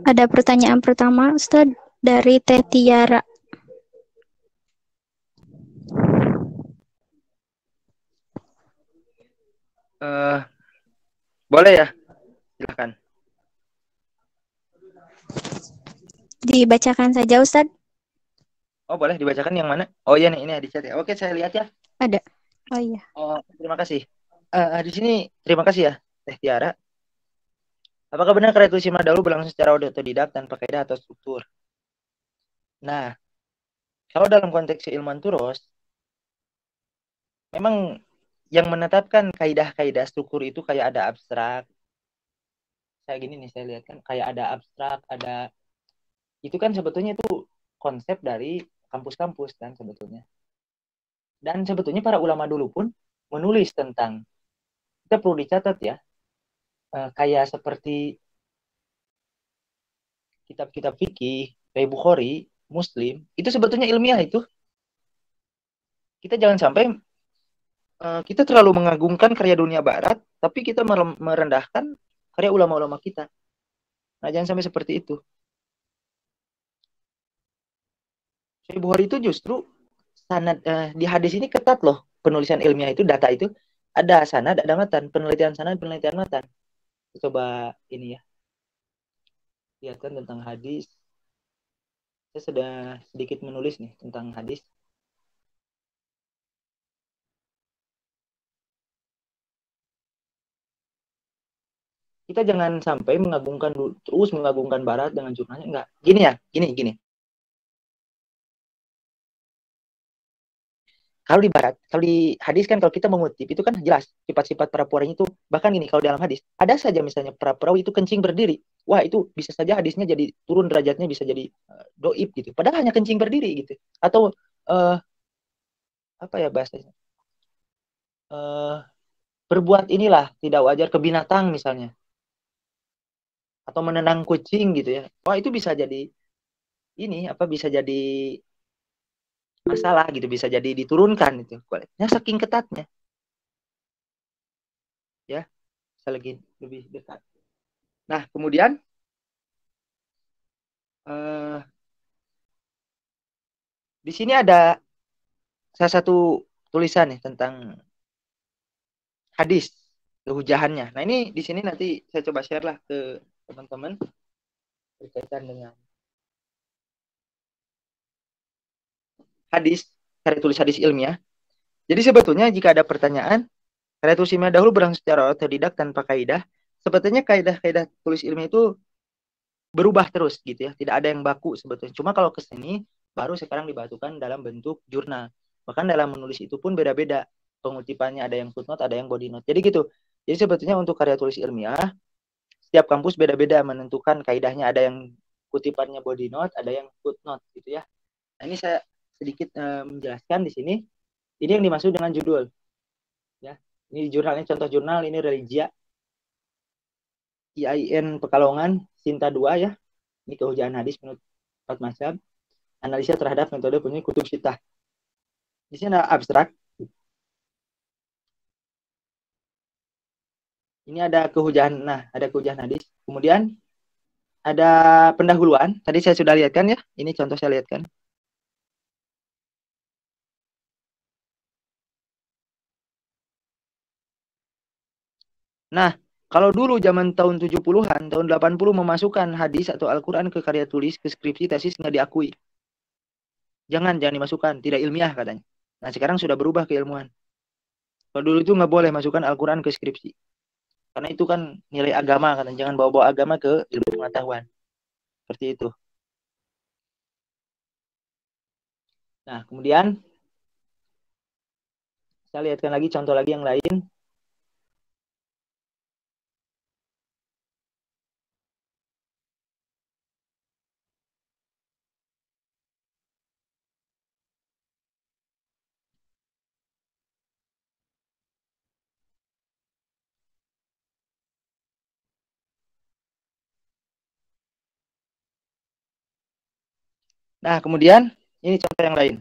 Ada pertanyaan pertama, Ustadz, dari Teh Tiara. Boleh ya? Silakan. Dibacakan saja, Ustadz. Oh, boleh dibacakan yang mana? Oh iya nih, ini di chat ya. Oke, saya lihat ya. Ada. Oh iya. Oh, terima kasih. Di sini terima kasih ya, Teh Tiara. Apakah benar karya tulis Imam dahulu berlangsung secara otodidak tanpa kaidah atau struktur? Nah, kalau dalam konteks keilmuan Turos, memang yang menetapkan kaidah-kaidah struktur itu kayak ada abstrak. Saya gini nih, saya lihat kan kayak ada abstrak, ada itu kan sebetulnya itu konsep dari kampus-kampus kan sebetulnya. Dan sebetulnya para ulama dulu pun menulis tentang, kita perlu dicatat ya, kayak seperti kitab-kitab fikih, kayak Bukhari, Muslim, itu sebetulnya ilmiah itu. Kita jangan sampai kita terlalu mengagungkan karya dunia barat, tapi kita merendahkan karya ulama-ulama kita. Nah, jangan sampai seperti itu. Sahih Bukhari itu justru sanad di hadis ini ketat loh. Penulisan ilmiah itu, data itu ada sanad, ada matan, penelitian sanad, penelitian matan. Coba ini ya, lihatkan tentang hadis. Saya sudah sedikit menulis nih tentang hadis. Kita jangan sampai mengagungkan terus mengagungkan barat dengan jurnalnya, enggak. Gini ya, gini. Kalau di barat, kalau di hadis kan kalau kita mengutip itu kan jelas sifat-sifat para perawi itu. Bahkan gini, kalau dalam hadis ada saja misalnya para perawi itu kencing berdiri. Wah, itu bisa saja hadisnya jadi turun derajatnya, bisa jadi doib gitu. Padahal hanya kencing berdiri gitu. Atau uh, apa ya bahasanya? Uh, berbuat inilah tidak wajar ke binatang misalnya, atau menenang kucing gitu ya. Wah, itu bisa jadi ini apa bisa jadi masalah gitu, bisa jadi diturunkan itu kualitasnya saking ketatnya ya. Saya lagi lebih dekat. Nah, kemudian eh, di sini ada salah satu tulisan nih tentang hadis kehujahannya. Nah, ini di sini nanti saya coba share lah ke teman-teman berkaitan dengan hadis, karya tulis hadis ilmiah. Jadi sebetulnya jika ada pertanyaan, karya tulis ilmiah dahulu berlangsung secara otodidak tanpa kaidah. Sebetulnya kaidah-kaidah tulis ilmiah itu berubah terus gitu ya. Tidak ada yang baku sebetulnya. Cuma kalau ke sini baru sekarang dibatukan dalam bentuk jurnal. Bahkan dalam menulis itu pun beda-beda. Pengutipannya ada yang footnote, ada yang body note. Jadi gitu. Jadi sebetulnya untuk karya tulis ilmiah, setiap kampus beda-beda menentukan kaidahnya. Ada yang kutipannya body note, ada yang footnote gitu ya. Nah, ini saya sedikit menjelaskan di sini. Ini yang dimaksud dengan judul. Ya. Ini jurnalnya, contoh jurnal ini Religia. IAIN Pekalongan, Sinta 2 ya. Ini kehujahan hadis menurut empat mazhab. Analisa terhadap metode penyusun kutub sitah. Di sini ada abstrak. Ini ada kehujahan, nah ada kehujahan hadis. Kemudian ada pendahuluan. Tadi saya sudah lihatkan ya. Ini contoh saya lihatkan. Nah, kalau dulu zaman tahun 70-an, tahun 80 memasukkan hadis atau Al-Quran ke karya tulis, ke skripsi, tesis nggak diakui. Jangan dimasukkan, tidak ilmiah katanya. Nah, sekarang sudah berubah keilmuan. Kalau dulu itu nggak boleh masukkan Al-Quran ke skripsi. Karena itu kan nilai agama, katanya. Jangan bawa-bawa agama ke ilmu pengetahuan. Seperti itu. Nah, kemudian saya lihatkan lagi contoh lagi yang lain. Nah, kemudian ini contoh yang lain.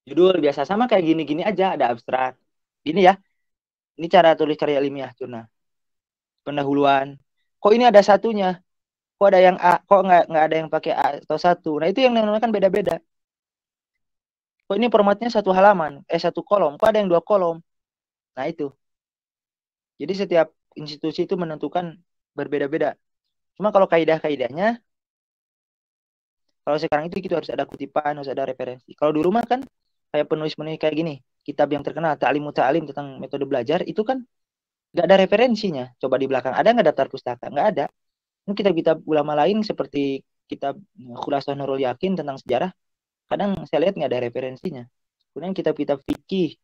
Judul biasa sama kayak gini-gini aja, ada abstrak. Ini ya, ini cara tulis karya ilmiah jurnal. Pendahuluan. Kok ini ada satunya? Kok ada yang A? Kok nggak ada yang pakai A atau satu? Nah itu yang namanya kan beda-beda. Kok ini formatnya satu halaman, satu kolom. Kok ada yang dua kolom? Nah itu. Jadi setiap institusi itu menentukan berbeda-beda. Cuma kalau kaidah-kaidahnya, kalau sekarang itu gitu harus ada kutipan, harus ada referensi. Kalau dulu mah kan kayak penulis-penulis kayak gini, kitab yang terkenal Ta'lim Muta'alim tentang metode belajar itu kan nggak ada referensinya. Coba di belakang ada nggak daftar pustaka? Nggak ada. Ini kitab-kitab ulama lain seperti kitab Khulasah Nurul Yakin tentang sejarah, kadang saya lihat nggak ada referensinya. Kemudian kitab-kitab fikih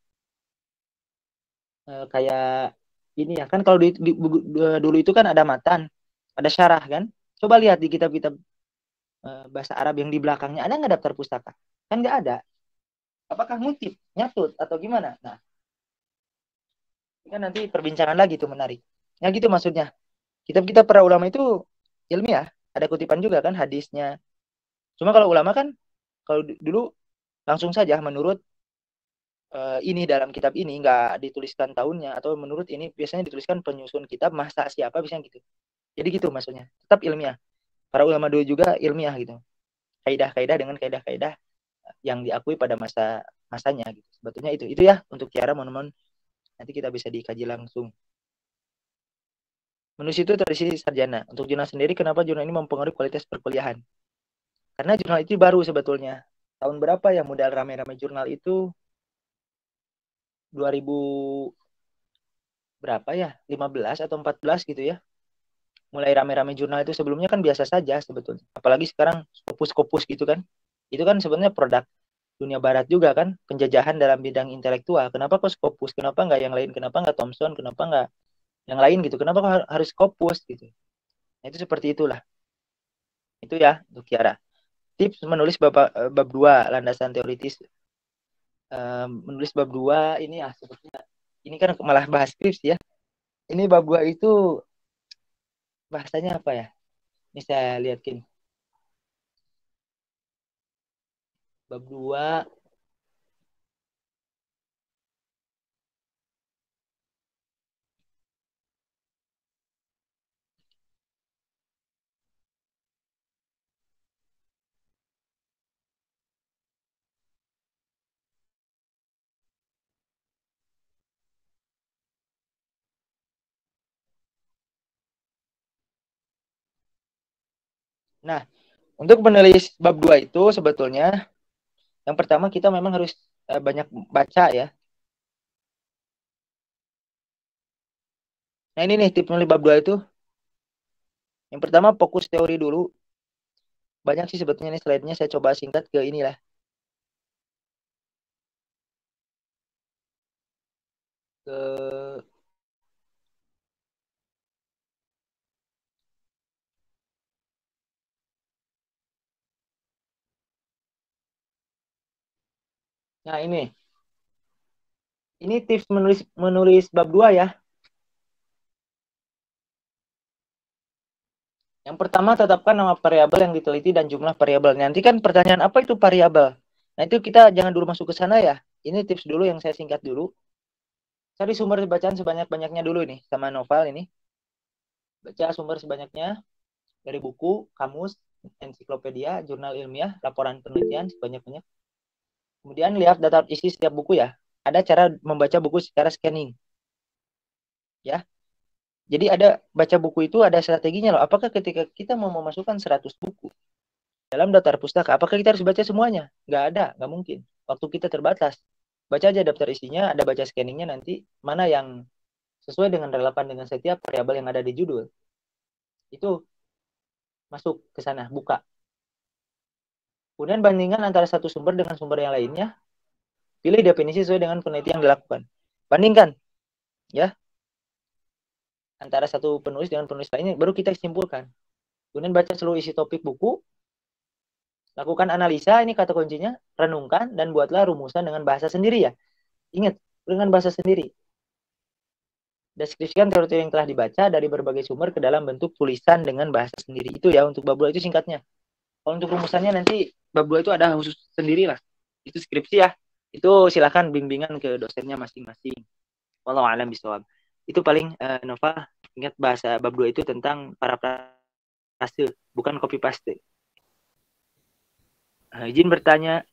kayak ini ya kan kalau dulu itu kan ada matan, ada syarah kan. Coba lihat di kitab-kitab bahasa Arab yang di belakangnya ada nggak daftar pustaka? Kan nggak ada. Apakah ngutip, nyatut atau gimana? Nah, ini kan nanti perbincangan lagi tuh menarik. Ya gitu maksudnya. Kitab-kitab para ulama itu ilmiah, ada kutipan juga kan hadisnya. Cuma kalau ulama kan kalau dulu langsung saja menurut ini dalam kitab ini nggak dituliskan tahunnya atau menurut ini biasanya dituliskan penyusun kitab masa siapa bisa gitu. Jadi gitu maksudnya. Tetap ilmiah. Para ulama dulu juga ilmiah gitu. Kaidah-kaidah dengan kaidah-kaidah yang diakui pada masanya gitu. Sebetulnya itu ya untuk Tiara mohon nanti kita bisa dikaji langsung. Menulis itu tradisi sarjana. Untuk jurnal sendiri kenapa jurnal ini mempengaruhi kualitas perkuliahan? Karena jurnal itu baru sebetulnya. Tahun berapa ya modal rame-rame jurnal itu? 2000 berapa ya? 15 atau 14 gitu ya. Mulai rame-rame jurnal itu sebelumnya kan biasa saja sebetulnya. Apalagi sekarang Scopus gitu kan. Itu kan sebenarnya produk dunia barat juga kan. Penjajahan dalam bidang intelektual. Kenapa kok Scopus? Kenapa nggak yang lain? Kenapa nggak Thomson? Kenapa nggak yang lain gitu? Kenapa kok harus Scopus gitu? Nah, itu seperti itulah. Itu ya untuk Kiara. Tips menulis bab 2 landasan teoritis. Menulis bab 2 ini ya sebetulnya. Ini kan malah bahas skripsi ya. Ini bab 2 itu bahasanya apa ya? Ini saya lihat gini. Bab 2. Nah, untuk menulis bab 2 itu sebetulnya yang pertama kita memang harus banyak baca ya. Nah, ini nih tips menulis bab 2 itu. Yang pertama fokus teori dulu. Banyak sih sebetulnya nih slide-nya saya coba singkat ke inilah. Ke Nah, ini. Ini tips menulis bab 2 ya. Yang pertama tetapkan nama variabel yang diteliti dan jumlah variabel. Nanti kan pertanyaan apa itu variabel? Nah, itu kita jangan dulu masuk ke sana ya. Ini tips dulu yang saya singkat dulu. Cari sumber bacaan sebanyak-banyaknya dulu nih sama novel ini. Baca sumber sebanyaknya dari buku, kamus, ensiklopedia, jurnal ilmiah, laporan penelitian sebanyak-banyak. Kemudian lihat data isi setiap buku ya. Ada cara membaca buku secara scanning. Ya. Jadi ada baca buku itu ada strateginya loh. Apakah ketika kita mau memasukkan 100 buku dalam daftar pustaka, apakah kita harus baca semuanya? Nggak ada, nggak mungkin. Waktu kita terbatas. Baca aja daftar isinya, ada baca scanningnya nanti, mana yang sesuai dengan relevan dengan setiap variabel yang ada di judul. Itu masuk ke sana, buka. Kemudian bandingkan antara satu sumber dengan sumber yang lainnya. Pilih definisi sesuai dengan penelitian yang dilakukan. Bandingkan, ya, antara satu penulis dengan penulis lainnya, baru kita simpulkan. Kemudian baca seluruh isi topik buku, lakukan analisa, ini kata kuncinya, renungkan, dan buatlah rumusan dengan bahasa sendiri ya. Ingat, dengan bahasa sendiri. Deskripsikan teori yang telah dibaca dari berbagai sumber ke dalam bentuk tulisan dengan bahasa sendiri. Itu ya, untuk bab 2 itu singkatnya. Kalau untuk rumusannya nanti, bab 2 itu ada khusus sendiri lah. Itu skripsi ya. Itu silakan bimbingan ke dosennya masing-masing. Wallahu a'lam bishawab. Itu paling Nova ingat bahasa bab 2 itu tentang parafrase, bukan copy paste. Izin bertanya,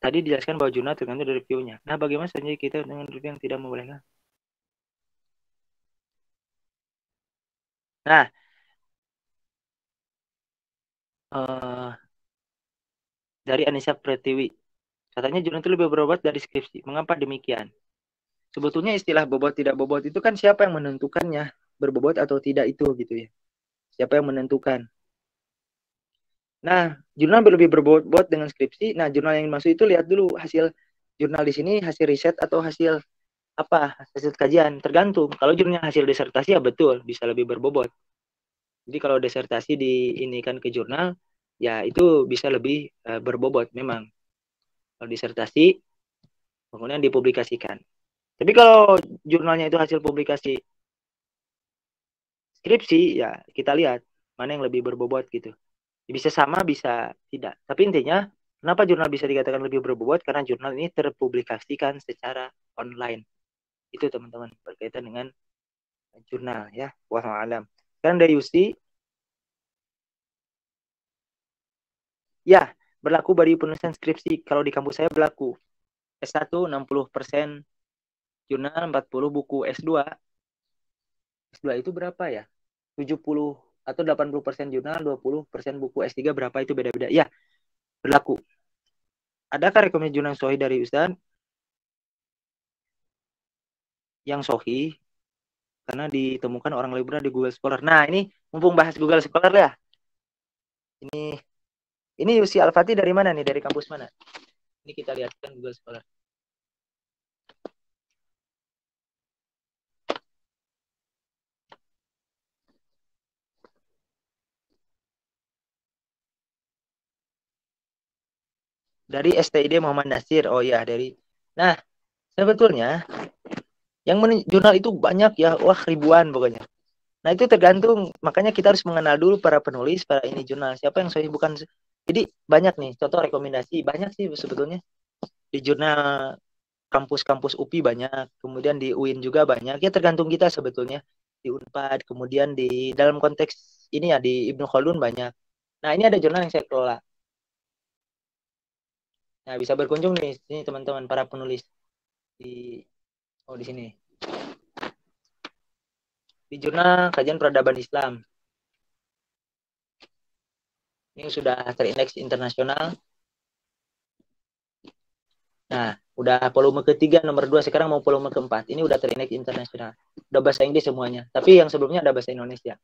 tadi dijelaskan bahwa jurnal tergantung dari reviewnya. Nah, bagaimana sebenarnya kita dengan review yang tidak membolehkan? Nah, dari Anissa Pretiwi, katanya jurnal itu lebih berbobot dari skripsi. Mengapa demikian? Sebetulnya istilah bobot tidak bobot itu kan siapa yang menentukannya, berbobot atau tidak itu gitu ya. Siapa yang menentukan? Nah, jurnal lebih berbobot dengan skripsi. Nah, jurnal yang masuk itu lihat dulu hasil jurnal di sini, hasil riset atau hasil apa? Hasil kajian. Tergantung. Kalau jurnal hasil disertasi ya betul, bisa lebih berbobot. Jadi kalau disertasi diinikan ke jurnal, ya itu bisa lebih berbobot memang. Kalau disertasi, kemudian dipublikasikan. Tapi kalau jurnalnya itu hasil publikasi skripsi, ya kita lihat mana yang lebih berbobot gitu. Bisa sama, bisa tidak. Tapi intinya, kenapa jurnal bisa dikatakan lebih berbobot? Karena jurnal ini terpublikasikan secara online. Itu teman-teman berkaitan dengan jurnal ya. Wallahu alam. Sekarang dari Yusi, ya berlaku bagi penulisan skripsi. Kalau di kampus saya berlaku. S1 60% jurnal, 40 buku. S2 itu berapa ya? 70 atau 80% jurnal, 20% buku. S3 berapa itu beda-beda. Ya, berlaku. Adakah rekomendasi jurnal Sohi dari Ustaz? Yang Sohi karena ditemukan orang liberal di Google Scholar. Nah, ini mumpung bahas Google Scholar ya. Ini Yusi Al-Fatih dari mana nih? Dari kampus mana? Ini kita lihatkan Google Scholar. Dari STID Muhammad Nasir. Oh iya, dari. Nah, sebetulnya yang jurnal itu banyak ya. Wah, ribuan pokoknya. Nah, itu tergantung. Makanya kita harus mengenal dulu para penulis, para ini jurnal. Siapa yang sahih bukan. Jadi banyak nih, contoh rekomendasi. Banyak sih sebetulnya. Di jurnal kampus-kampus UPI banyak, kemudian di UIN juga banyak. Ya tergantung kita sebetulnya. Di Unpad, kemudian di dalam konteks ini ya di Ibnu Khaldun banyak. Nah, ini ada jurnal yang saya kelola. Nah, bisa berkunjung nih sini teman-teman para penulis di di sini. Di jurnal Kajian Peradaban Islam. Ini sudah terindeks internasional. Nah, udah volume ketiga nomor 2, sekarang mau volume keempat. Ini udah terindeks internasional. Udah bahasa Inggris semuanya. Tapi yang sebelumnya ada bahasa Indonesia.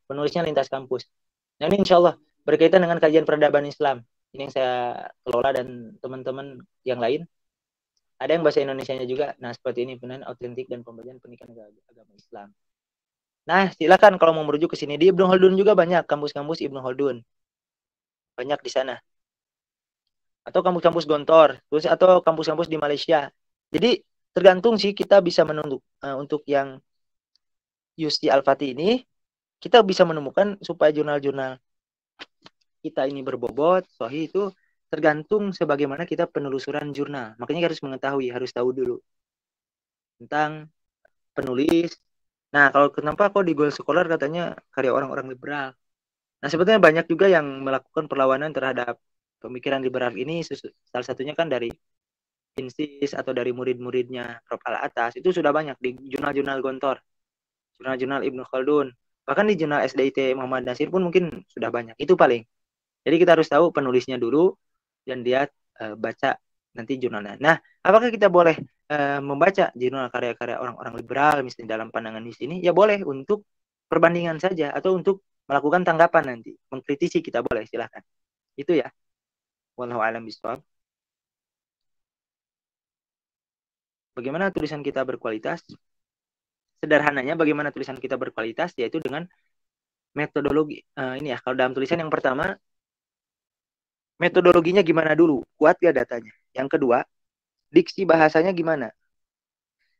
Penulisnya lintas kampus. Nah, ini insya Allah berkaitan dengan kajian peradaban Islam. Ini yang saya kelola dan teman-teman yang lain. Ada yang bahasa Indonesianya juga. Nah, seperti ini benar autentik dan pembelajaran pendidikan agama Islam. Nah, silakan kalau mau merujuk ke sini. Di Ibnu Khaldun juga banyak kampus-kampus Ibnu Khaldun. Banyak di sana. Atau kampus-kampus Gontor, terus atau kampus-kampus di Malaysia. Jadi tergantung sih kita bisa menunduk untuk yang Yusti Al-Fatih ini kita bisa menemukan supaya jurnal-jurnal kita ini berbobot, sahih itu tergantung sebagaimana kita penelusuran jurnal. Makanya harus mengetahui, harus tahu dulu tentang penulis. Nah, kalau kenapa kok di Google Scholar katanya karya orang-orang liberal. Nah, sebetulnya banyak juga yang melakukan perlawanan terhadap pemikiran liberal ini. Salah satunya kan dari Insis atau dari murid-muridnya Prof. Al-Atas. Itu sudah banyak di jurnal-jurnal Gontor, jurnal-jurnal Ibnu Khaldun. Bahkan di jurnal SDIT Muhammad Nasir pun mungkin sudah banyak. Itu paling. Jadi kita harus tahu penulisnya dulu dan dia baca nanti jurnalnya. Nah, apakah kita boleh membaca jurnal karya-karya orang-orang liberal misalnya dalam pandangan di sini? Ya boleh untuk perbandingan saja atau untuk melakukan tanggapan nanti, mengkritisi kita boleh silahkan. Itu ya. Wallahu a'lam bishawab. Bagaimana tulisan kita berkualitas? Sederhananya bagaimana tulisan kita berkualitas yaitu dengan metodologi. Ini ya, kalau dalam tulisan yang pertama metodologinya gimana dulu? Kuat gak datanya? Yang kedua, diksi bahasanya gimana?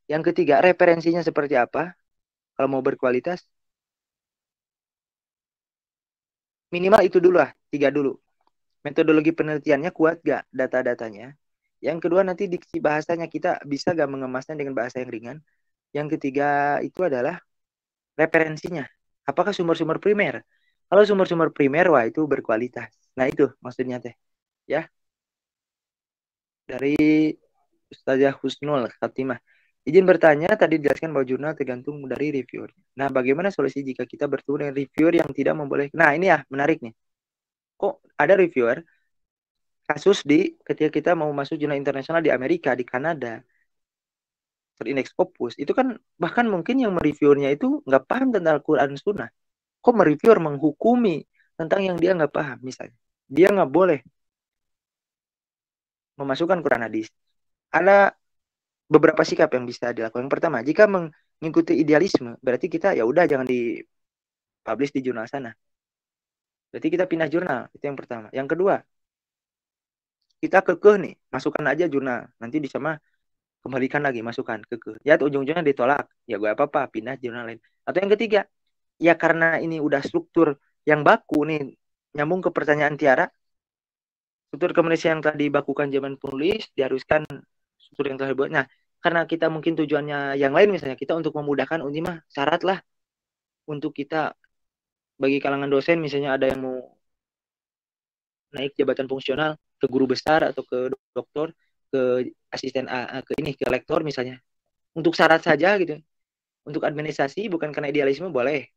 Yang ketiga, referensinya seperti apa? Kalau mau berkualitas, minimal itu dulu lah, 3 dulu. Metodologi penelitiannya kuat gak data-datanya? Yang kedua nanti diksi bahasanya, kita bisa gak mengemasnya dengan bahasa yang ringan. Yang ketiga itu adalah referensinya. Apakah sumber-sumber primer? Kalau sumber-sumber primer, wah itu berkualitas. Nah itu maksudnya teh. Ya, dari Ustazah Husnul Khatimah. Izin bertanya, tadi dijelaskan bahwa jurnal tergantung dari reviewer. Nah, bagaimana solusi jika kita bertemu dengan reviewer yang tidak membolehkan? Nah, ini ya menarik nih. Kok ada reviewer kasus di ketika kita mau masuk jurnal internasional di Amerika, di Kanada, terindeks Scopus, itu kan bahkan mungkin yang mereviewernya itu nggak paham tentang Al-Quran Sunnah. Kok mereviewer menghukumi tentang yang dia nggak paham, misalnya. Dia nggak boleh memasukkan Quran hadis. Ada beberapa sikap yang bisa dilakukan. Yang pertama, jika mengikuti idealisme, berarti kita ya udah jangan dipublish di jurnal sana. Berarti kita pindah jurnal, itu yang pertama. Yang kedua, kita kekeh nih, masukkan aja jurnal. Nanti di sama kembalikan lagi, masukkan kekeh. Ya ujung-ujungnya ditolak, ya gue apa-apa, pindah jurnal lain. Atau yang ketiga, ya karena ini udah struktur yang baku nih, nyambung ke pertanyaan Tiara, struktur komunikasi yang telah dibakukan zaman penulis, diharuskan struktur yang telah dibuat. Nah, karena kita mungkin tujuannya yang lain, misalnya kita untuk memudahkan, ini mah syarat lah untuk kita bagi kalangan dosen, misalnya ada yang mau naik jabatan fungsional ke guru besar atau ke doktor, ke asisten ke ini ke lektor misalnya. Untuk syarat saja gitu. Untuk administrasi bukan karena idealisme boleh.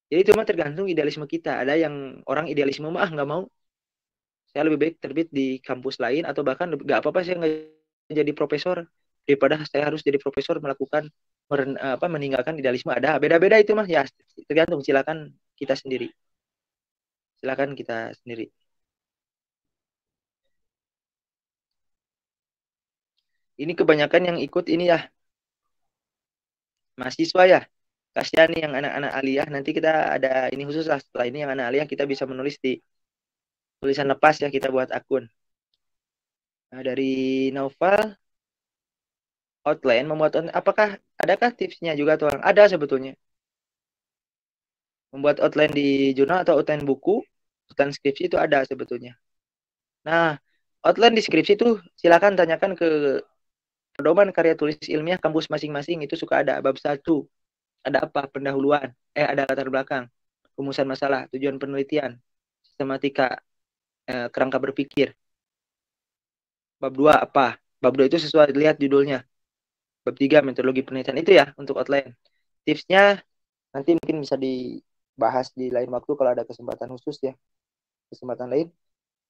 Jadi itu mah tergantung idealisme kita. Ada yang orang idealisme mah nggak mau. Saya lebih baik terbit di kampus lain atau bahkan nggak apa-apa saya nggak jadi profesor daripada saya harus jadi profesor melakukan meninggalkan idealisme. Ada beda-beda itu mah ya tergantung, silakan kita sendiri. Silakan kita sendiri. Ini kebanyakan yang ikut ini ya mahasiswa ya. Kasihan nih yang anak-anak aliyah. Nanti kita ada ini khusus lah. Setelah ini yang anak aliyah kita bisa menulis di tulisan lepas ya, kita buat akun. Nah, dari Naufal, outline, membuat outline. Apakah adakah tipsnya juga tuh orang? Ada sebetulnya. Membuat outline di jurnal atau outline buku, outline skripsi itu ada sebetulnya. Nah, outline di skripsi itu silakan tanyakan ke pedoman karya tulis ilmiah kampus masing-masing, itu suka ada bab 1. Ada apa? Pendahuluan. Ada latar belakang. Rumusan masalah, tujuan penelitian, sistematika, kerangka berpikir. Bab 2 apa? Bab 2 itu sesuai, lihat judulnya. Bab 3 metodologi penelitian, itu ya untuk outline. Tipsnya nanti mungkin bisa dibahas di lain waktu kalau ada kesempatan khusus ya. Kesempatan lain.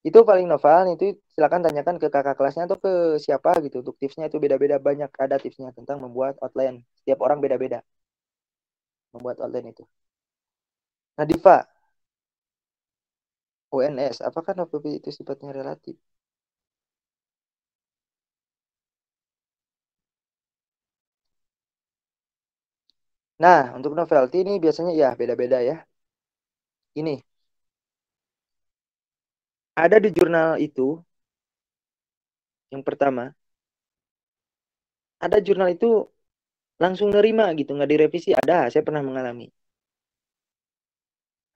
Itu paling novel, itu silakan tanyakan ke kakak kelasnya atau ke siapa gitu. Untuk tipsnya itu beda-beda, banyak ada tipsnya tentang membuat outline. Setiap orang beda-beda membuat outline itu. Nah, Diva, UNS, apakah novel itu sifatnya relatif? Nah, untuk novelty ini biasanya ya beda-beda ya. Ini, ada di jurnal itu, yang pertama, ada jurnal itu langsung nerima gitu, nggak direvisi. Ada, saya pernah mengalami.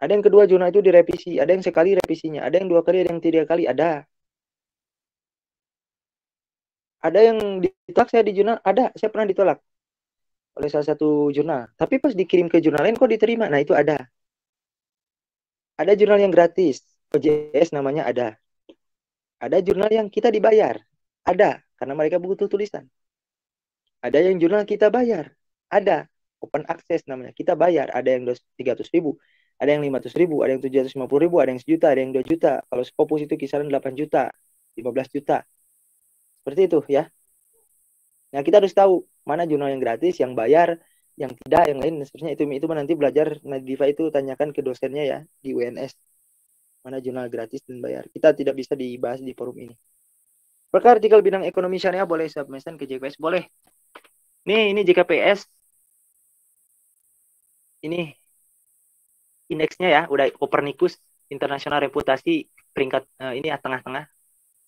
Ada yang kedua jurnal itu direvisi, ada yang sekali revisinya, ada yang 2 kali, ada yang 3 kali, ada. Ada yang ditolak saya di jurnal, ada, saya pernah ditolak oleh salah satu jurnal. Tapi pas dikirim ke jurnal lain kok diterima, nah itu ada. Ada jurnal yang gratis, OJS namanya ada. Ada jurnal yang kita dibayar, ada, karena mereka butuh tulisan. Ada yang jurnal kita bayar, ada, open access namanya, kita bayar, ada yang 300.000, ada yang 500.000, ada yang 750.000, ada yang 1 juta, ada yang 2 juta. Kalau Scopus itu kisaran 8 juta, 15 juta. Seperti itu ya. Nah, kita harus tahu mana jurnal yang gratis, yang bayar, yang tidak, yang lain. Sebenarnya itu nanti belajar, Nadifa itu tanyakan ke dosennya ya di UNS. Mana jurnal gratis dan bayar. Kita tidak bisa dibahas di forum ini. Apakah artikel bidang ekonomi syariah boleh submission ke JKPS? Boleh. Ini JKPS. Ini indeksnya ya, udah Copernicus, internasional reputasi, peringkat ini ya tengah-tengah.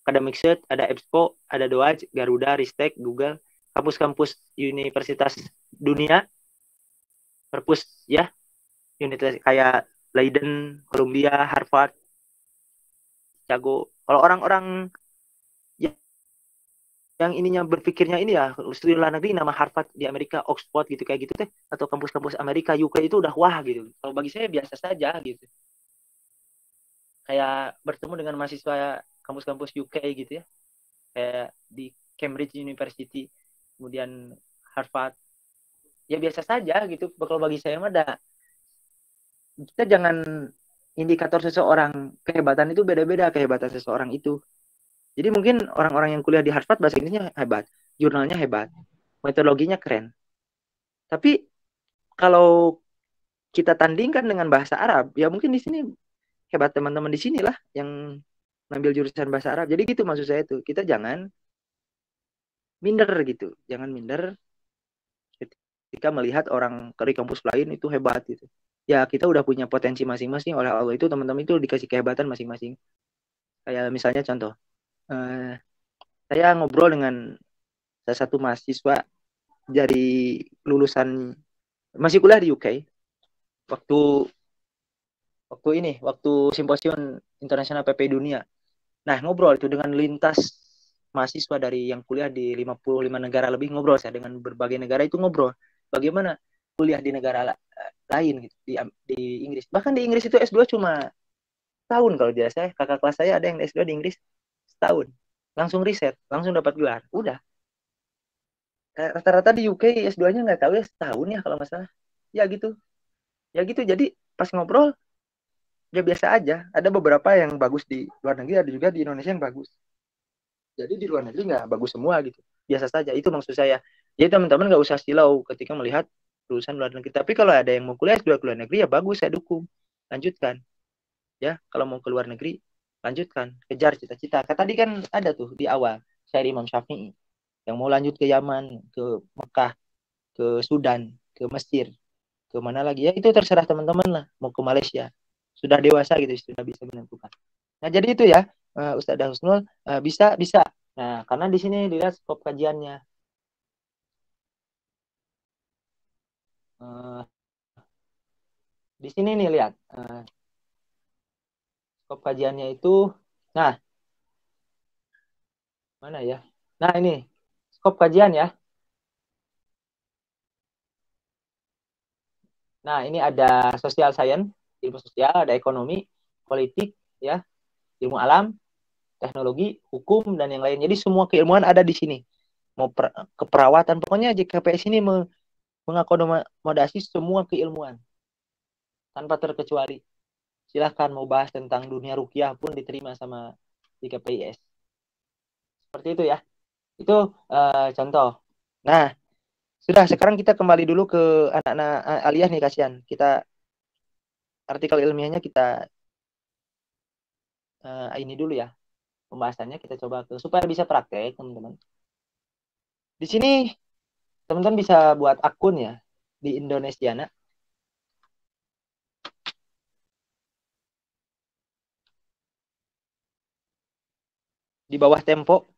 Ada Mixed, ada EBSCO, ada DOAJ, Garuda, Ristek, Google, kampus-kampus universitas dunia, perpus ya, universitas kayak Leiden, Columbia, Harvard, Chicago. Kalau orang-orang yang ininya berpikirnya ini ya studi luar negeri nama Harvard di Amerika, Oxford gitu kayak gitu teh, atau kampus-kampus Amerika UK itu udah wah gitu. Kalau bagi saya biasa saja gitu. Kayak bertemu dengan mahasiswa kampus-kampus UK gitu ya, kayak di Cambridge University, kemudian Harvard, ya biasa saja gitu. Kalau bagi saya mah kita jangan indikator seseorang kehebatan itu beda-beda kehebatan seseorang itu. Jadi mungkin orang-orang yang kuliah di Harvard bahasa Inggrisnya hebat, jurnalnya hebat, metodologinya keren. Tapi kalau kita tandingkan dengan bahasa Arab, ya mungkin di sini hebat teman-teman di sinilah yang ngambil jurusan bahasa Arab. Jadi gitu maksud saya tuh, kita jangan minder gitu, jangan minder ketika melihat orang dari kampus lain itu hebat gitu. Ya kita udah punya potensi masing-masing oleh Allah itu teman-teman itu dikasih kehebatan masing-masing. Kayak misalnya contoh, saya ngobrol dengan salah satu mahasiswa dari lulusan masih kuliah di UK waktu waktu simposium internasional PP dunia. Nah, ngobrol itu dengan lintas mahasiswa dari yang kuliah di 55 negara lebih, ngobrol saya dengan berbagai negara itu, ngobrol bagaimana kuliah di negara lain gitu, di Inggris. Bahkan di Inggris itu S2 cuma setahun kalau tidak saya. Kakak kelas saya ada yang S2 di Inggris setahun. Langsung riset, langsung dapat gelar. Udah. Rata-rata di UK S2-nya nggak tahu ya setahun ya kalau masalah. Ya gitu. Ya gitu. Jadi pas ngobrol ya biasa aja. Ada beberapa yang bagus di luar negeri, ada juga di Indonesia yang bagus. Jadi di luar negeri nggak bagus semua gitu. Biasa saja. Itu maksud saya. Jadi teman-teman nggak usah silau ketika melihat lulusan luar negeri. Tapi kalau ada yang mau kuliah S2 ke luar negeri ya bagus, saya dukung. Lanjutkan. Ya, kalau mau ke luar negeri, lanjutkan. Kejar cita-cita. Tadi kan ada tuh di awal. Saya Imam Syafi'i. Yang mau lanjut ke Yaman, ke Mekah, ke Sudan, ke Mesir, ke mana lagi ya. Itu terserah teman-teman lah. Mau ke Malaysia. Sudah dewasa gitu, sudah bisa menentukan. Nah, jadi itu ya, Ustazah Husnul, bisa, bisa. Nah, karena di sini dilihat skop kajiannya. Eh, di sini nih lihat skop kajiannya itu. Nah, mana ya? Nah, ini skop kajian ya. Nah, ini ada social science, ilmu sosial, ada ekonomi, politik, ya, ilmu alam, teknologi, hukum, dan yang lain. Jadi semua keilmuan ada di sini. Mau keperawatan, pokoknya JKPS ini mengakomodasi semua keilmuan tanpa terkecuali. Silahkan mau bahas tentang dunia rukiah pun diterima sama JKPS. Seperti itu ya. Itu contoh. Nah, sudah sekarang kita kembali dulu ke anak-anak aliyah nih, kasihan. Kita artikel ilmiahnya kita ini dulu ya. Pembahasannya kita coba supaya bisa praktek, teman-teman. Di sini teman-teman bisa buat akun ya di Indonesia. Nah, di bawah Tempo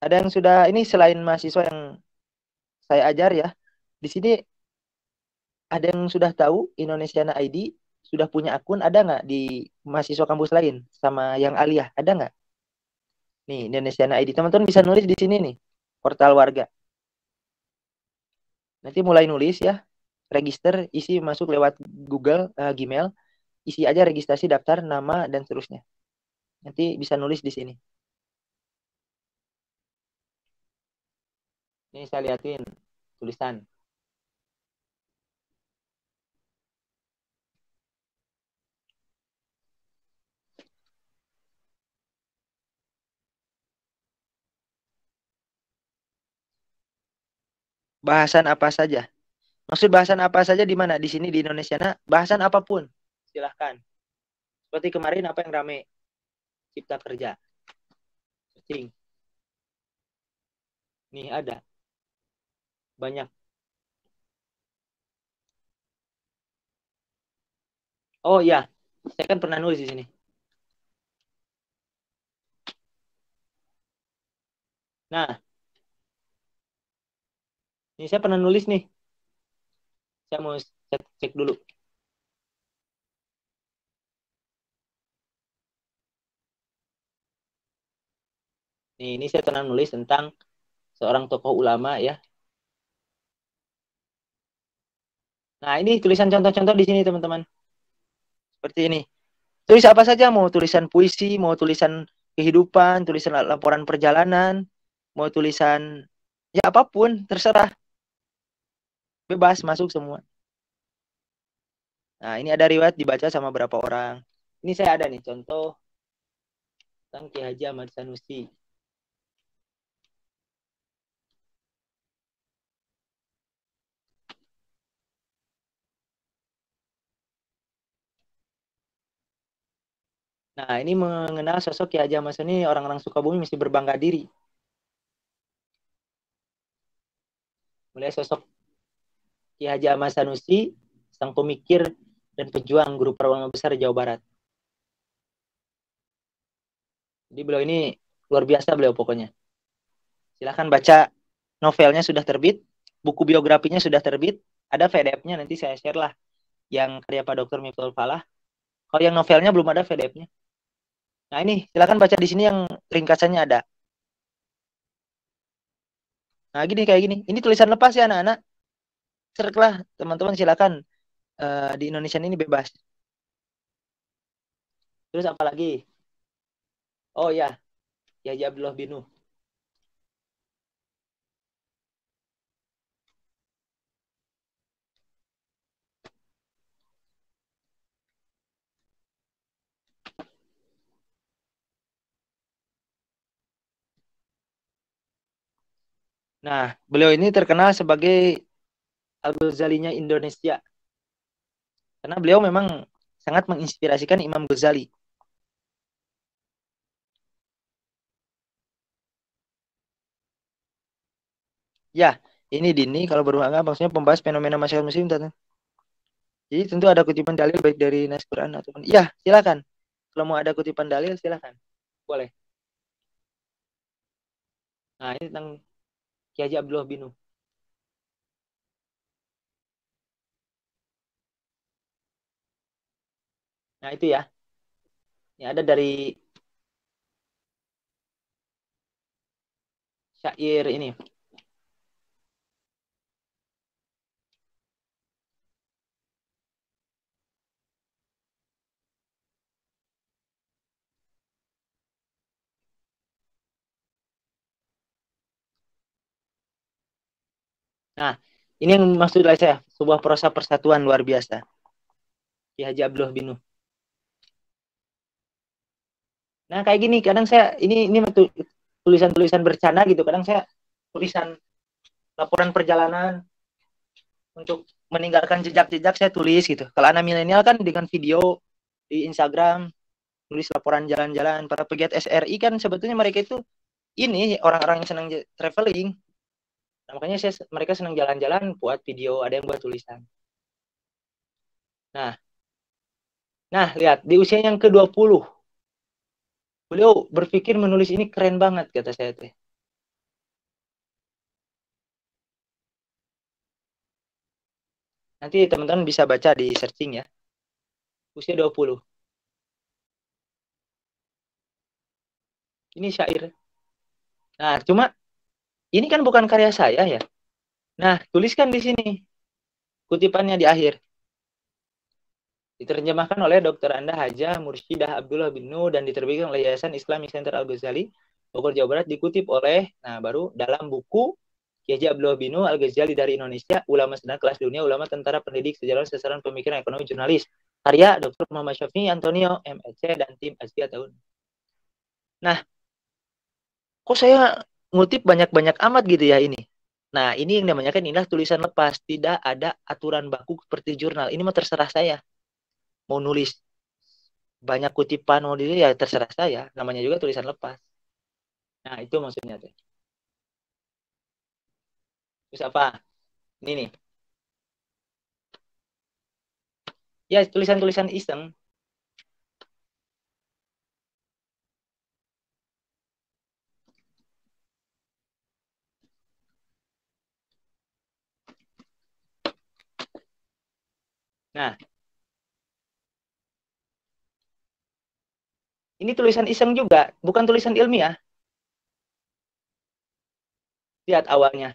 ada yang sudah ini, selain mahasiswa yang saya ajar ya. Di sini ada yang sudah tahu Indonesiana ID, sudah punya akun, ada nggak di mahasiswa kampus lain sama yang aliyah? Ada nggak? Nih, Indonesiana ID. Teman-teman bisa nulis di sini nih, portal warga. Nanti mulai nulis ya, register, isi masuk lewat Google, Gmail, isi aja registrasi, daftar, nama, dan seterusnya. Nanti bisa nulis di sini. Ini saya liatin tulisan. Bahasan apa saja? Maksud bahasan apa saja di mana? Di sini di Indonesia. Nah, bahasan apapun. Silahkan. Seperti kemarin apa yang rame? Cipta kerja. Searching. Nih ada. Banyak. Oh iya. Saya kan pernah nulis di sini. Nah, ini saya pernah nulis nih. Saya mau cek dulu. Nih, ini saya pernah nulis tentang seorang tokoh ulama ya. Nah, ini tulisan contoh-contoh di sini teman-teman. Seperti ini. Tulis apa saja, mau tulisan puisi, mau tulisan kehidupan, tulisan laporan perjalanan, mau tulisan ya apapun, terserah. Bebas masuk semua. Nah, ini ada riwayat dibaca sama berapa orang. Ini saya ada nih contoh tentang Ki Haji Ahmad Sanusi. Nah, ini mengenal sosok Ki Haji Ahmad Sanusi, orang-orang Sukabumi mesti berbangga diri. Mulai sosok Ki Haji Ahmad Sanusi, sang pemikir dan pejuang guru perulama besar Jawa Barat. Jadi beliau ini luar biasa beliau pokoknya. Silahkan baca, novelnya sudah terbit, buku biografinya sudah terbit, ada PDF-nya nanti saya share lah yang karya Pak Dr. Miftahul Falah. Kalau yang novelnya belum ada PDF-nya. Nah ini silahkan baca di sini yang ringkasannya ada. Nah gini kayak gini. Ini tulisan lepas ya anak-anak. Serklah teman-teman silakan di Indonesia ini bebas. Terus apa lagi? Oh ya, ya Abdullah bin Nuh. Nah, beliau ini terkenal sebagai Al-Ghazalinya Indonesia. Karena beliau memang sangat menginspirasikan Imam Ghazali. Ya, ini Dini kalau bermakna maksudnya pembahas fenomena masyarakat muslim. Jadi tentu ada kutipan dalil baik dari nas Quran ataupun ya, silakan. Kalau mau ada kutipan dalil silakan. Boleh. Nah, ini tentang Ki Haji Abdullah bin Nuh. Nah, itu ya. Ini ada dari syair ini. Nah, ini yang maksud saya, sebuah prosa persatuan luar biasa. Ki Haji Abdullah bin Nuh. Nah, kayak gini, kadang saya ini tulisan-tulisan bercanda gitu. Kadang saya tulisan laporan perjalanan untuk meninggalkan jejak-jejak saya tulis gitu. Kalau anak milenial kan dengan video di Instagram, tulis laporan jalan-jalan. Para pegiat SRI kan sebetulnya mereka itu ini orang-orang yang senang traveling. Nah, makanya mereka senang jalan-jalan, buat video, ada yang buat tulisan. Nah, lihat di usia yang ke-20 beliau berpikir menulis ini keren banget kata saya teh. Nanti teman-teman bisa baca di searching ya. Usia 20. Ini syair. Nah, cuma ini kan bukan karya saya ya. Nah, tuliskan di sini kutipannya di akhir. Diterjemahkan oleh Dr. Anda Hajah Mursyidah Abdullah bin Nuh dan diterbitkan oleh Yayasan Islamic Center Al-Ghazali, Bogor, Jawa Barat, dikutip oleh, nah baru dalam buku Ki Haji Abdullah bin Nuh Al-Ghazali dari Indonesia, ulama sedang kelas dunia, ulama tentara pendidik, sejarawan, sasaran pemikiran ekonomi, jurnalis. Karya Dr. Muhammad Syafi'i Antonio, MSc, dan tim Asia tahun. Nah, kok saya ngutip banyak-banyak amat gitu ya ini? Nah, ini yang namanya kan inilah tulisan lepas. Tidak ada aturan baku seperti jurnal. Ini mah terserah saya. Mau nulis banyak kutipan mau diri ya terserah saya, namanya juga tulisan lepas. Nah itu maksudnya tuh. Terus apa ini nih ya, tulisan-tulisan iseng. Nah ini tulisan iseng juga, bukan tulisan ilmiah. Lihat awalnya.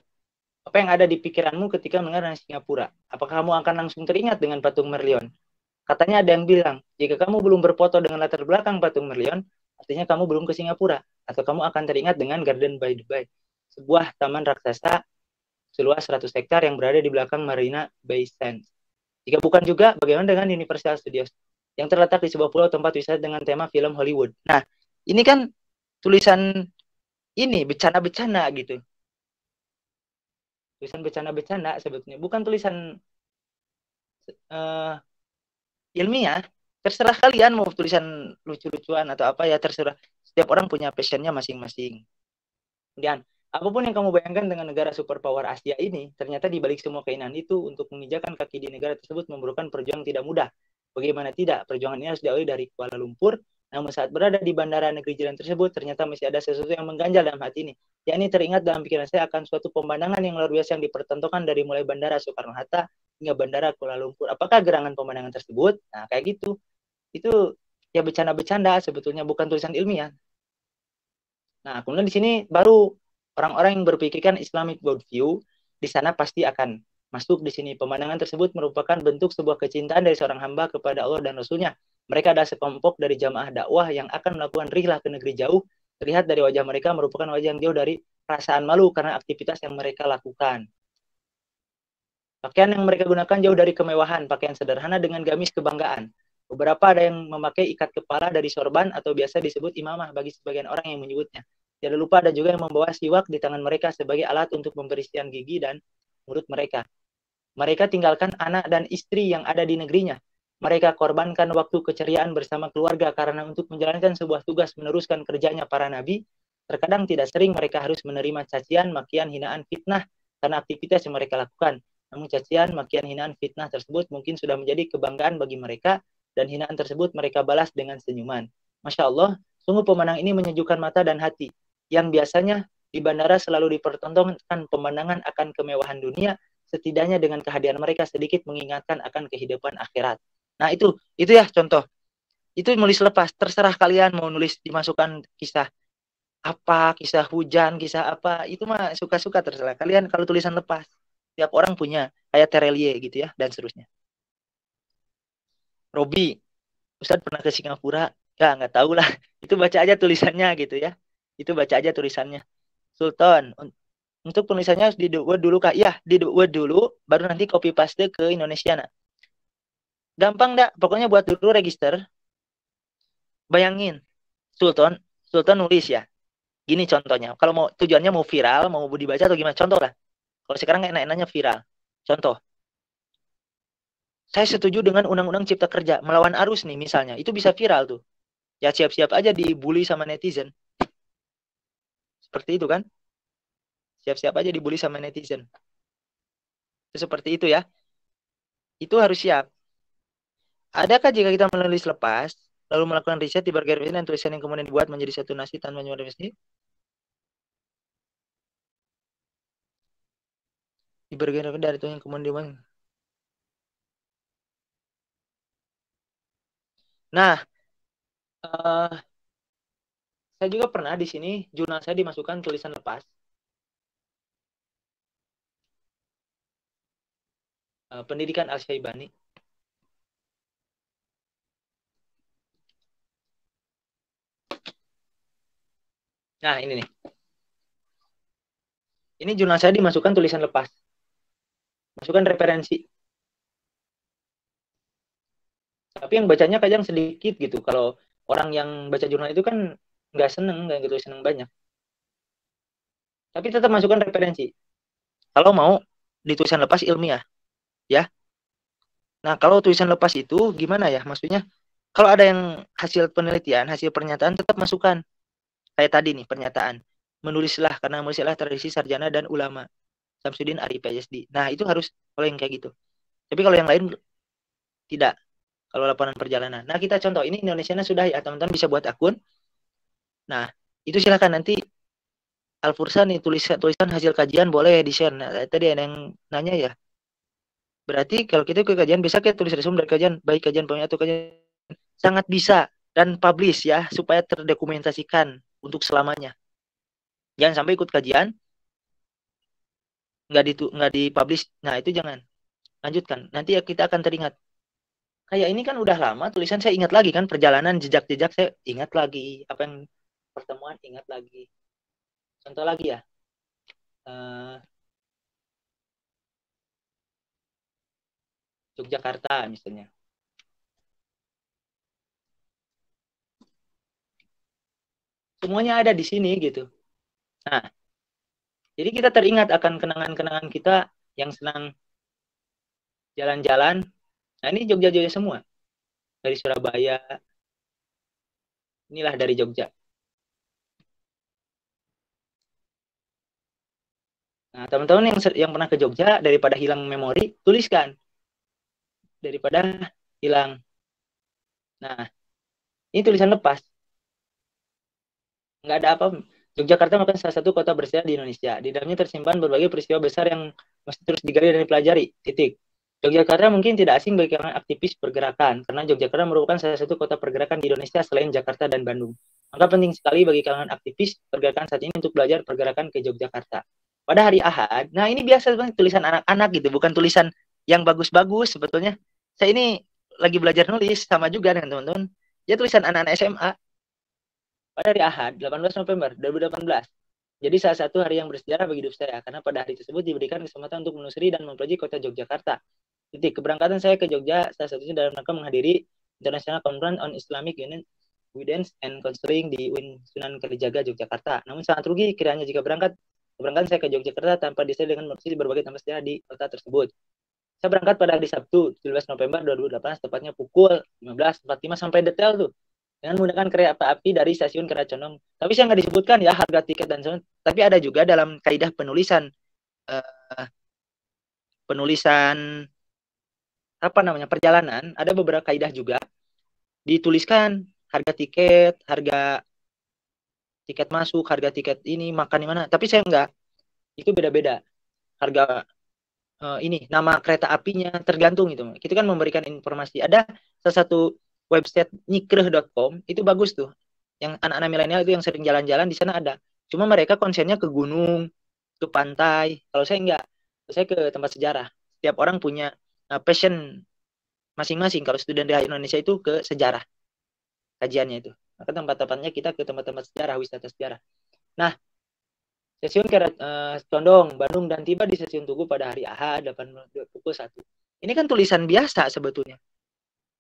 Apa yang ada di pikiranmu ketika mendengar nama Singapura? Apakah kamu akan langsung teringat dengan patung Merlion? Katanya ada yang bilang, jika kamu belum berfoto dengan latar belakang patung Merlion, artinya kamu belum ke Singapura. Atau kamu akan teringat dengan Garden by Dubai, sebuah taman raksasa seluas 100 hektar yang berada di belakang Marina Bay Sands. Jika bukan juga, bagaimana dengan Universal Studios yang terletak di sebuah pulau tempat wisata dengan tema film Hollywood? Nah, ini kan tulisan ini bercanda-bercanda gitu. Tulisan bercanda-bercanda sebetulnya, bukan tulisan uh, ilmiah. Terserah kalian mau tulisan lucu-lucuan atau apa ya, terserah. Setiap orang punya passionnya masing-masing. Kemudian, apapun yang kamu bayangkan dengan negara superpower Asia ini, ternyata di balik semua keinginan itu, untuk menginjakan kaki di negara tersebut memerlukan perjuangan tidak mudah. Bagaimana tidak? Perjuangan ini harus diawali dari Kuala Lumpur, namun saat berada di bandara negeri jiran tersebut, ternyata masih ada sesuatu yang mengganjal dalam hati ini. Yakni teringat dalam pikiran saya akan suatu pemandangan yang luar biasa yang dipertontonkan dari mulai bandara Soekarno-Hatta hingga bandara Kuala Lumpur. Apakah gerangan pemandangan tersebut? Nah, kayak gitu. Itu ya bercanda-bercanda sebetulnya, bukan tulisan ilmiah. Nah, kemudian di sini baru orang-orang yang berpikirkan Islamic worldview, di sana pasti akan masuk di sini. Pemandangan tersebut merupakan bentuk sebuah kecintaan dari seorang hamba kepada Allah dan Rasulnya. Mereka adalah sekelompok dari jamaah dakwah yang akan melakukan rihlah ke negeri jauh. Terlihat dari wajah mereka merupakan wajah yang jauh dari perasaan malu karena aktivitas yang mereka lakukan. Pakaian yang mereka gunakan jauh dari kemewahan, pakaian sederhana dengan gamis kebanggaan. Beberapa ada yang memakai ikat kepala dari sorban atau biasa disebut imamah bagi sebagian orang yang menyebutnya. Tidak lupa ada juga yang membawa siwak di tangan mereka sebagai alat untuk pembersihan gigi dan mulut mereka. Mereka tinggalkan anak dan istri yang ada di negerinya. Mereka korbankan waktu keceriaan bersama keluarga karena untuk menjalankan sebuah tugas meneruskan kerjanya para nabi. Terkadang tidak sering mereka harus menerima cacian, makian, hinaan, fitnah karena aktivitas yang mereka lakukan. Namun cacian, makian, hinaan, fitnah tersebut mungkin sudah menjadi kebanggaan bagi mereka dan hinaan tersebut mereka balas dengan senyuman. Masya Allah, sungguh pemandangan ini menyejukkan mata dan hati. Yang biasanya di bandara selalu dipertontonkan pemandangan akan kemewahan dunia, setidaknya dengan kehadiran mereka sedikit mengingatkan akan kehidupan akhirat. Nah itu ya contoh. Itu nulis lepas, terserah kalian mau nulis dimasukkan kisah apa, kisah hujan, kisah apa, itu mah suka-suka terserah kalian. Kalau tulisan lepas, tiap orang punya, kayak Terelie gitu ya, dan seterusnya. Robi, Ustadz pernah ke Singapura? Ya, nggak tahu lah. Itu baca aja tulisannya gitu ya. Itu baca aja tulisannya. Sultan, untuk tulisannya harus di Word dulu kak. Ya, di Word dulu, baru nanti copy paste ke Indonesia. Nah. Gampang dah, pokoknya buat dulu register. Bayangin, Sultan nulis ya. Gini contohnya, kalau mau tujuannya mau viral, mau dibaca atau gimana? Contoh lah. Kalau sekarang enak-enaknya viral. Contoh, saya setuju dengan Undang-Undang Cipta Kerja, melawan arus nih misalnya. Itu bisa viral tuh. Ya siap-siap aja dibully sama netizen. Seperti itu kan? Siap-siap aja dibully sama netizen. Itu seperti itu ya. Itu harus siap. Adakah jika kita menulis lepas, lalu melakukan riset di berbagai dan tulisan yang kemudian dibuat menjadi satu nasi tanpa menyuarakan di berbagai dari itu yang kemudian dibuat. Nah, saya juga pernah di sini jurnal saya dimasukkan tulisan lepas. Pendidikan Al-Syaibani. Nah, ini nih. Ini jurnal saya dimasukkan tulisan lepas. Masukkan referensi. Tapi yang bacanya kadang sedikit gitu. Kalau orang yang baca jurnal itu kan nggak seneng, nggak gitu seneng banyak. Tapi tetap masukkan referensi. Kalau mau di tulisan lepas ilmiah, ya. Nah, kalau tulisan lepas itu gimana ya? Maksudnya, kalau ada yang hasil penelitian, hasil pernyataan tetap masukkan. Kayak tadi nih pernyataan. Menulislah karena menulislah tradisi sarjana dan ulama. Samsudin Ari PhD. Nah, itu harus kalau yang kayak gitu. Tapi kalau yang lain tidak. Kalau laporan perjalanan. Nah, kita contoh ini Indonesia sudah ya, teman-teman bisa buat akun. Nah, itu silakan nanti Al-Fursan nih tulisan hasil kajian boleh di-share. Nah, tadi ada yang nanya ya. Berarti kalau kita ke kajian bisa kita tulis resume dari kajian, baik kajian punya atau kajian sangat bisa dan publish ya supaya terdokumentasikan untuk selamanya. Jangan sampai ikut kajian nggak dipublish. Nah, itu jangan. Lanjutkan. Nanti kita akan teringat. Kayak ini kan udah lama tulisan, saya ingat lagi kan perjalanan jejak-jejak, saya ingat lagi apa yang pertemuan, ingat lagi. Contoh lagi ya. Yogyakarta misalnya. Semuanya ada di sini gitu. Nah, jadi kita teringat akan kenangan-kenangan kita yang senang jalan-jalan. Nah, ini Jogja-Jogja semua. Dari Surabaya. Inilah dari Jogja. Nah, teman-teman yang pernah ke Jogja, daripada hilang memori, tuliskan. Daripada hilang. Nah, ini tulisan lepas. Nggak ada apa. Yogyakarta merupakan salah satu kota bersejarah di Indonesia. Di dalamnya tersimpan berbagai peristiwa besar yang mesti terus digali dan dipelajari. Titik. Yogyakarta mungkin tidak asing bagi kalangan aktivis pergerakan, karena Yogyakarta merupakan salah satu kota pergerakan di Indonesia selain Jakarta dan Bandung. Maka penting sekali bagi kalangan aktivis pergerakan saat ini untuk belajar pergerakan ke Yogyakarta. Pada hari Ahad, nah ini biasa banget tulisan anak-anak gitu, bukan tulisan yang bagus-bagus sebetulnya. Saya ini lagi belajar nulis, sama juga dengan teman-teman. Ya tulisan anak-anak SMA. Pada hari Ahad, 18 November 2018. Jadi salah satu hari yang bersejarah bagi hidup saya, karena pada hari tersebut diberikan kesempatan untuk menelusuri dan mempelajari kota Yogyakarta. Titik keberangkatan saya ke Jogja salah satunya dalam rangka menghadiri International Conference on Islamic Guidance and Counseling di UIN Sunan Kalijaga, Yogyakarta. Namun sangat rugi kiranya jika keberangkatan saya ke Yogyakarta tanpa disertai dengan meneliti berbagai tempat sejarah di kota tersebut. Saya berangkat pada hari Sabtu, 17 November 2018, tepatnya pukul 15.45 sampai detail tuh. Dengan menggunakan kereta api dari stasiun Kiara Condong. Tapi saya nggak disebutkan ya harga tiket dan sebagainya. Tapi ada juga dalam kaidah penulisan apa namanya perjalanan, ada beberapa kaidah juga dituliskan harga tiket masuk, harga tiket ini, makan di mana. Tapi saya nggak, itu beda-beda harga ini nama kereta apinya tergantung itu. Itu kan memberikan informasi. Ada salah satu website nyikreh.com itu bagus tuh. Yang anak-anak milenial itu yang sering jalan-jalan di sana ada. Cuma mereka konsennya ke gunung, ke pantai. Kalau saya enggak, saya ke tempat sejarah. Setiap orang punya passion masing-masing. Kalau student di Indonesia itu ke sejarah kajiannya itu. Maka tempat-tempatnya kita ke tempat-tempat sejarah, wisata sejarah. Nah, stasiun Condong, Bandung, dan tiba di stasiun Tugu pada hari Ahad pukul 1. Ini kan tulisan biasa sebetulnya.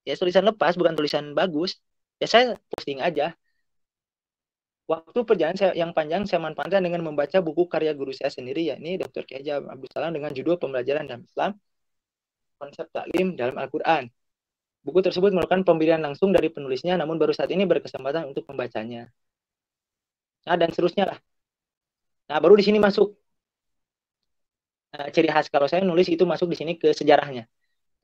Ya, tulisan lepas, bukan tulisan bagus. Ya, saya posting aja. Waktu perjalanan yang panjang saya manfaatkan dengan membaca buku karya guru saya sendiri, yakni Dr. Kiai Haji Abdul Salam dengan judul Pembelajaran dalam Islam, Konsep Taklim dalam Al-Quran. Buku tersebut merupakan pemberian langsung dari penulisnya, namun baru saat ini berkesempatan untuk membacanya. Nah, dan seterusnya lah. Nah, baru di sini masuk ciri khas kalau saya nulis itu masuk di sini ke sejarahnya.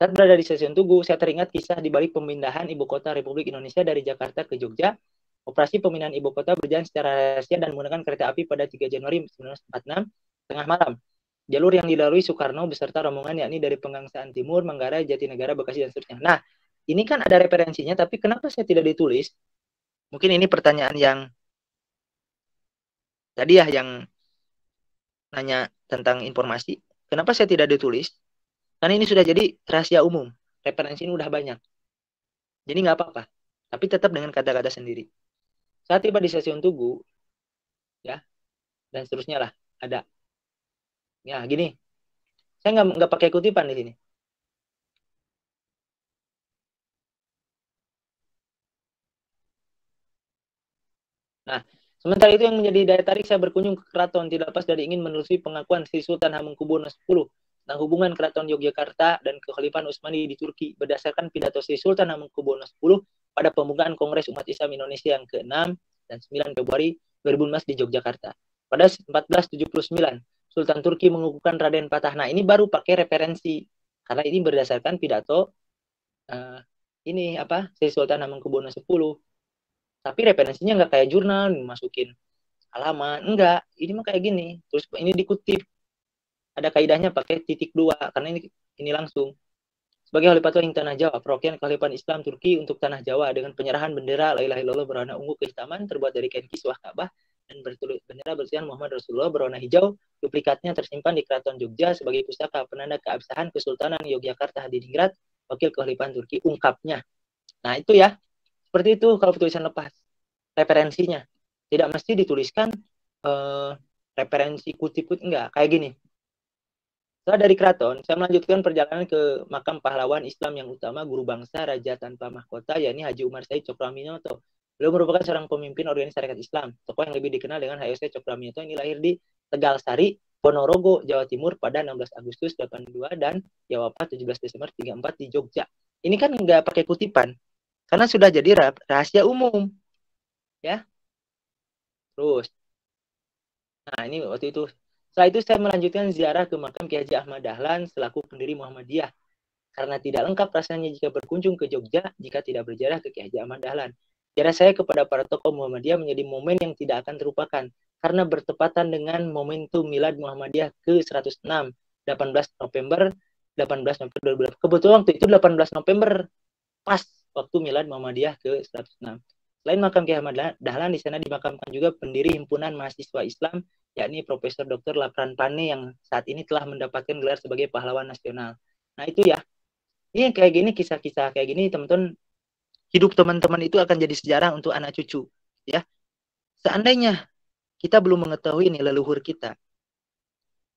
Saat berada di stasiun Tugu, saya teringat kisah di balik pemindahan ibu kota Republik Indonesia dari Jakarta ke Jogja. Operasi pemindahan ibu kota berjalan secara rahasia dan menggunakan kereta api pada 3 Januari 1946 tengah malam. Jalur yang dilalui Soekarno beserta rombongan yakni dari Pegangsaan Timur, Manggarai, Jatinegara, Bekasi, dan seterusnya. Nah, ini kan ada referensinya, tapi kenapa saya tidak ditulis? Mungkin ini pertanyaan yang tadi ya, yang nanya tentang informasi. Kenapa saya tidak ditulis? Karena ini sudah jadi rahasia umum. Referensi ini udah banyak. Jadi nggak apa-apa. Tapi tetap dengan kata-kata sendiri. Saat tiba di stasiun Tugu, ya, dan seterusnya lah, ada. Ya, gini. Saya nggak pakai kutipan di sini. Nah, sementara itu yang menjadi daya tarik saya berkunjung ke keraton tidak lepas dari ingin menelusuri pengakuan Sri Sultan Hamengkubuwono X tentang hubungan keraton Yogyakarta dan kekhalifahan Utsmani di Turki berdasarkan pidato Sri Sultan Hamengkubuwono X pada pembukaan Kongres Umat Islam Indonesia yang ke-6 dan 9 Februari 2015 di Yogyakarta. Pada 1479, Sultan Turki mengukuhkan Raden Patah. Nah, ini baru pakai referensi karena ini berdasarkan pidato ini apa Sri Sultan Hamengkubuwono X. Tapi referensinya nggak kayak jurnal, masukin halaman. Enggak, ini mah kayak gini. Terus ini dikutip. Ada kaidahnya pakai titik 2, karena ini langsung. Sebagai Khalifatul Ing Tanah Jawa, perwakilan Kekhalifahan Islam Turki untuk Tanah Jawa dengan penyerahan bendera La ilaha illallah berwarna ungu kehitaman terbuat dari kain kiswah Ka'bah dan bendera bertuliskan Muhammad Rasulullah berwarna hijau. Duplikatnya tersimpan di Keraton Jogja sebagai pustaka penanda keabsahan Kesultanan Yogyakarta Hadiningrat, wakil kekhalifahan Turki, ungkapnya. Nah itu ya, seperti itu kalau tulisan lepas. Referensinya tidak mesti dituliskan referensi kutip enggak, kayak gini. Setelah dari keraton, saya melanjutkan perjalanan ke makam pahlawan Islam yang utama, guru bangsa, raja tanpa mahkota, yakni Haji Umar Said Cokroaminoto. Beliau merupakan seorang pemimpin organisasi syarikat Islam, tokoh yang lebih dikenal dengan HSC Cokroaminoto. Ini lahir di Tegal Sari, Ponorogo, Jawa Timur pada 16 Agustus 82 dan dia wafat 17 Desember 34 di Jogja. Ini kan nggak pakai kutipan, karena sudah jadi rahasia umum, ya. Terus, nah ini waktu itu. Setelah itu saya melanjutkan ziarah ke makam Kiai Haji Ahmad Dahlan selaku pendiri Muhammadiyah. Karena tidak lengkap rasanya jika berkunjung ke Jogja jika tidak berziarah ke Kiai Haji Ahmad Dahlan. Ziarah saya kepada para tokoh Muhammadiyah menjadi momen yang tidak akan terlupakan karena bertepatan dengan momentum Milad Muhammadiyah ke-106, 18 November 2000. Kebetulan waktu itu 18 November pas waktu Milad Muhammadiyah ke-106. Selain makam Kiai Ahmad Dahlan, di sana dimakamkan juga pendiri Himpunan Mahasiswa Islam, yakni Profesor Dr. Lapran Pane yang saat ini telah mendapatkan gelar sebagai pahlawan nasional. Nah itu ya, ini kayak gini, kisah-kisah kayak gini teman-teman, hidup teman-teman itu akan jadi sejarah untuk anak cucu, ya. Seandainya kita belum mengetahui nih leluhur kita,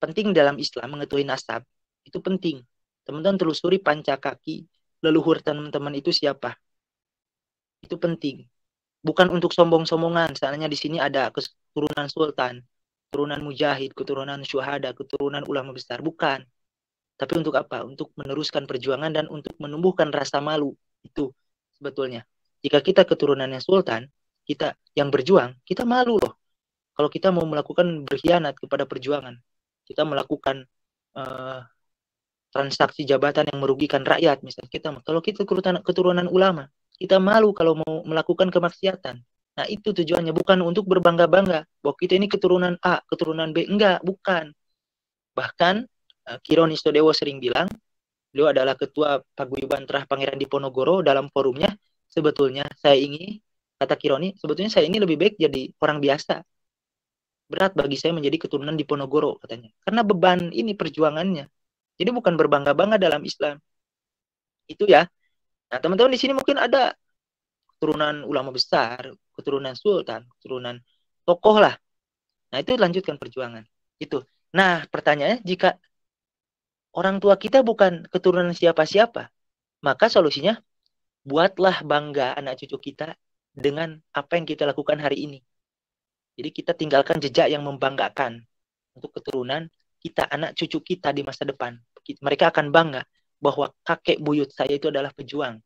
penting dalam Islam mengetahui nasab, itu penting. Teman-teman telusuri panca kaki leluhur teman-teman itu siapa. Itu penting. Bukan untuk sombong-sombongan, seandainya di sini ada keturunan sultan, keturunan mujahid, keturunan syuhada, keturunan ulama besar, bukan. Tapi untuk apa? Untuk meneruskan perjuangan dan untuk menumbuhkan rasa malu. Itu sebetulnya. Jika kita keturunannya sultan, kita yang berjuang, kita malu loh. Kalau kita mau melakukan berkhianat kepada perjuangan, kita melakukan transaksi jabatan yang merugikan rakyat, misalnya kalau kita keturunan ulama, kita malu kalau mau melakukan kemaksiatan. Nah itu tujuannya, bukan untuk berbangga-bangga bahwa kita ini keturunan A, keturunan B, enggak, bukan. Bahkan Kironi Sodewo sering bilang, beliau adalah ketua Paguyuban Terah Pangeran Diponegoro. Dalam forumnya, sebetulnya saya ini, kata Kironi, sebetulnya saya ini lebih baik jadi orang biasa. Berat bagi saya menjadi keturunan Diponegoro, katanya. Karena beban ini perjuangannya. Jadi bukan berbangga-bangga dalam Islam. Itu ya. Nah, teman-teman di sini mungkin ada keturunan ulama besar, keturunan sultan, keturunan tokoh lah. Nah, itu lanjutkan perjuangan. Itu. Nah, pertanyaannya, jika orang tua kita bukan keturunan siapa-siapa, maka solusinya buatlah bangga anak cucu kita dengan apa yang kita lakukan hari ini. Jadi kita tinggalkan jejak yang membanggakan untuk keturunan kita, anak cucu kita di masa depan. Mereka akan bangga bahwa kakek buyut saya itu adalah pejuang.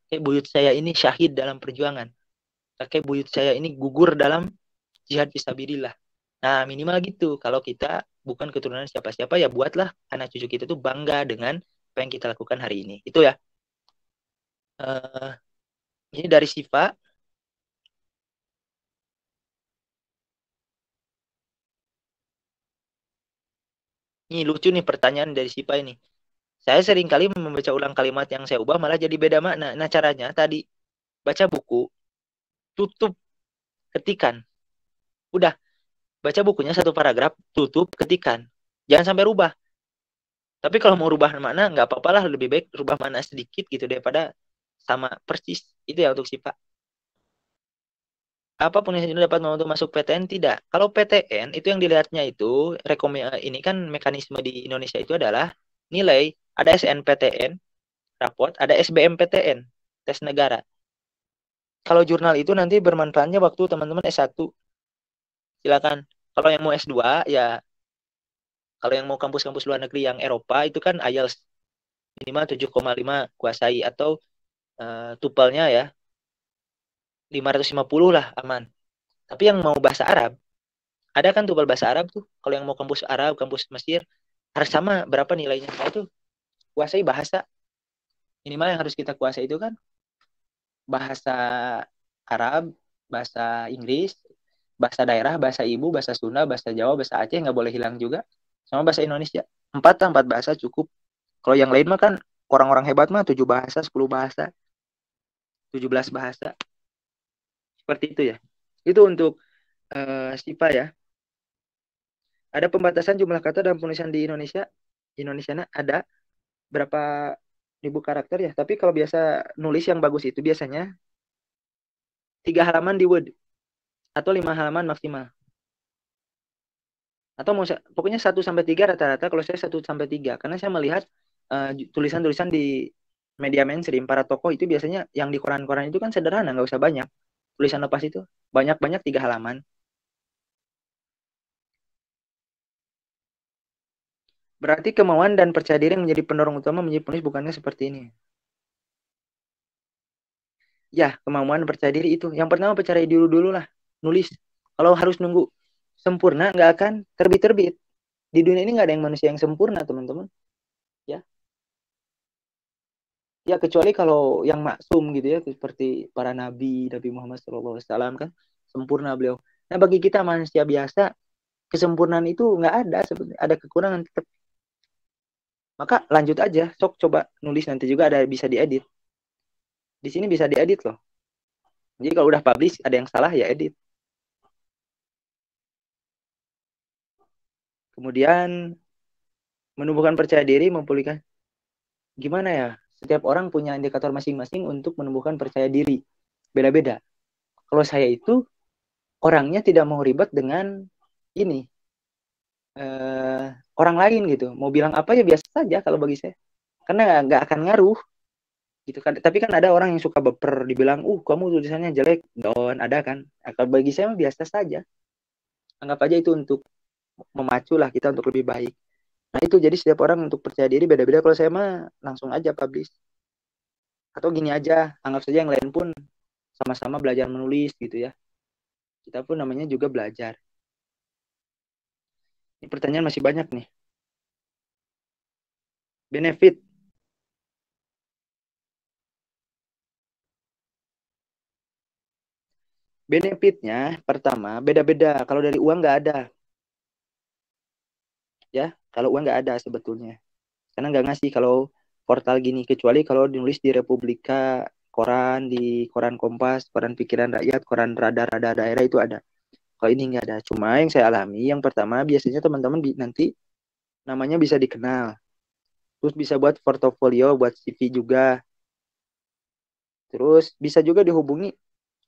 Kakek buyut saya ini syahid dalam perjuangan. Kakek buyut saya ini gugur dalam jihad fisabilillah. Nah, minimal gitu. Kalau kita bukan keturunan siapa-siapa, ya buatlah anak cucu kita tuh bangga dengan apa yang kita lakukan hari ini. Itu ya. Ini dari Siva. Ini lucu nih pertanyaan dari Siva ini. Saya sering kali membaca ulang kalimat yang saya ubah malah jadi beda makna. Nah, caranya tadi baca buku, tutup, ketikan. Udah, baca bukunya satu paragraf, tutup, ketikan. Jangan sampai rubah. Tapi kalau mau rubah makna, nggak apa-apa lah. Lebih baik rubah makna sedikit gitu daripada sama persis. Itu ya untuk Siva. Apapun yang dapat membantu masuk PTN, tidak. Kalau PTN itu yang dilihatnya itu ini kan mekanisme di Indonesia itu adalah nilai, ada SNPTN raport, ada SBMPTN tes negara. Kalau jurnal itu nanti bermanfaatnya waktu teman-teman S1. Silakan. Kalau yang mau S2 ya, kalau yang mau kampus-kampus luar negeri yang Eropa itu kan IELTS minimal 7,5 kuasai, atau TOEFL-nya ya 550 lah aman. Tapi yang mau bahasa Arab, ada kan TOEFL bahasa Arab tuh. Kalau yang mau kampus Arab, kampus Mesir, harus sama berapa nilainya. Nah itu kuasai bahasa. Minimal yang harus kita kuasai itu kan bahasa Arab, bahasa Inggris, bahasa daerah, bahasa ibu, bahasa Sunda, bahasa Jawa, bahasa Aceh, nggak boleh hilang juga. Sama bahasa Indonesia. 4 bahasa cukup. Kalau yang lain mah kan orang-orang hebat mah 7 bahasa, 10 bahasa, 17 bahasa. Seperti itu ya. Itu untuk SIPA ya. Ada pembatasan jumlah kata dalam penulisan di Indonesia. Indonesia ada berapa ribu karakter ya. Tapi kalau biasa nulis yang bagus itu biasanya 3 halaman di Word atau 5 halaman maksimal. Atau mau pokoknya 1 sampai 3 rata-rata. Kalau saya 1 sampai 3 karena saya melihat tulisan-tulisan di media mainstream para tokoh itu biasanya yang di koran-koran itu kan sederhana, nggak usah banyak. Tulisan lepas itu banyak-banyak 3 halaman. Berarti kemauan dan percaya diri yang menjadi pendorong utama menjadi penulis, bukannya seperti ini. Ya, kemauan dan percaya diri itu. Yang pertama percaya diri dulu lah, nulis. Kalau harus nunggu sempurna, nggak akan terbit-terbit. Di dunia ini nggak ada yang manusia yang sempurna, teman-teman. Ya, ya kecuali kalau yang maksum gitu ya, seperti para nabi, Nabi Muhammad SAW kan sempurna beliau. Nah, bagi kita manusia biasa, kesempurnaan itu nggak ada, sebenarnya ada kekurangan tetap. Maka lanjut aja, sok coba nulis, nanti juga ada bisa diedit. Di sini bisa diedit loh. Jadi kalau udah publish ada yang salah ya edit. Kemudian menumbuhkan percaya diri, memulihkan. Gimana ya? Setiap orang punya indikator masing-masing untuk menumbuhkan percaya diri. Beda-beda. Kalau saya itu orangnya tidak mau ribet dengan ini eh, orang lain gitu. Mau bilang apa ya biasa saja kalau bagi saya. Karena nggak akan ngaruh gitu kan. Tapi kan ada orang yang suka baper, dibilang, kamu tulisannya jelek, don, ada kan. Nah, kalau bagi saya biasa saja. Anggap aja itu untuk memacu lah kita untuk lebih baik. Nah itu jadi setiap orang untuk percaya diri beda-beda. Kalau saya mah langsung aja publish. Atau gini aja, anggap saja yang lain pun sama-sama belajar menulis gitu ya. Kita pun namanya juga belajar. Ini pertanyaan masih banyak nih. Benefit. Benefitnya pertama beda-beda. Kalau dari uang nggak ada. Ya, kalau uang nggak ada sebetulnya. Karena nggak ngasih kalau portal gini. Kecuali kalau dinulis di Republika, koran, di koran Kompas, koran Pikiran Rakyat, koran Rada-Rada Daerah itu ada. Kalau ini nggak ada. Cuma yang saya alami, yang pertama biasanya teman-teman nanti namanya bisa dikenal. Terus bisa buat portofolio, buat CV juga. Terus bisa juga dihubungi.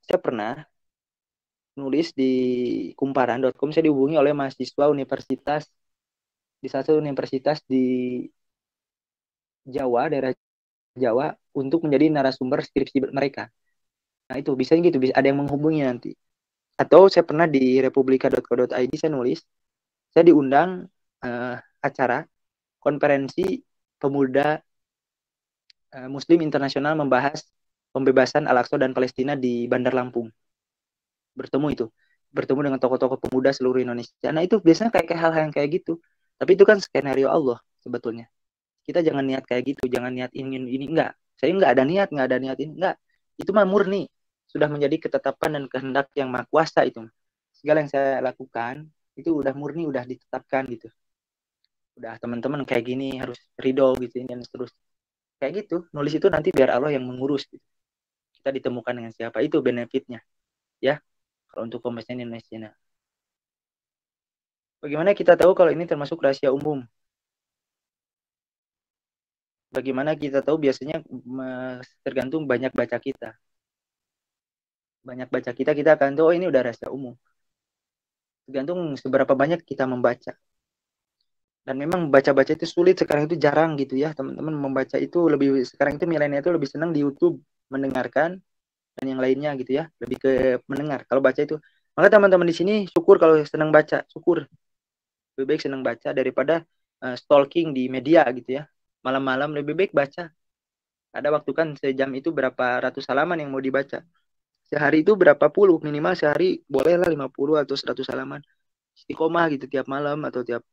Saya pernah nulis di kumparan.com, saya dihubungi oleh mahasiswa universitas di satu universitas di Jawa, daerah Jawa, untuk menjadi narasumber skripsi mereka. Nah itu bisa gitu, bisa ada yang menghubungi nanti. Atau saya pernah di republika.co.id saya nulis, saya diundang acara konferensi pemuda Muslim internasional membahas pembebasan Al-Aqsa dan Palestina di Bandar Lampung. Bertemu itu, bertemu dengan tokoh-tokoh pemuda seluruh Indonesia. Nah itu biasanya kayak hal-hal yang kayak gitu. Tapi itu kan skenario Allah sebetulnya. Kita jangan niat kayak gitu, jangan niat ingin ini, enggak. Saya nggak ada niat ini, enggak. Itu mah murni, sudah menjadi ketetapan dan kehendak yang maha kuasa itu. Segala yang saya lakukan itu udah murni, udah ditetapkan gitu. Udah teman-teman kayak gini harus ridho gitu dan terus kayak gitu. Nulis itu nanti biar Allah yang mengurus gitu. Kita ditemukan dengan siapa, itu benefitnya ya. Kalau untuk pembahasan Indonesia. Nah, bagaimana kita tahu kalau ini termasuk rahasia umum? Bagaimana kita tahu? Biasanya tergantung banyak baca kita. Banyak baca kita, kita akan tahu ini udah rahasia umum. Tergantung seberapa banyak kita membaca. Dan memang baca-baca itu sulit sekarang, itu jarang gitu ya teman-teman. Membaca itu lebih, sekarang itu milenial itu lebih senang di YouTube mendengarkan dan yang lainnya gitu ya, lebih ke mendengar. Kalau baca itu, maka teman-teman di sini syukur kalau senang baca, syukur. Lebih baik senang baca daripada stalking di media gitu ya. Malam-malam lebih baik baca. Ada waktu kan sejam itu berapa ratus halaman yang mau dibaca. Sehari itu berapa puluh, minimal sehari bolehlah 50 atau 100 halaman. Istiqomah gitu tiap malam atau tiap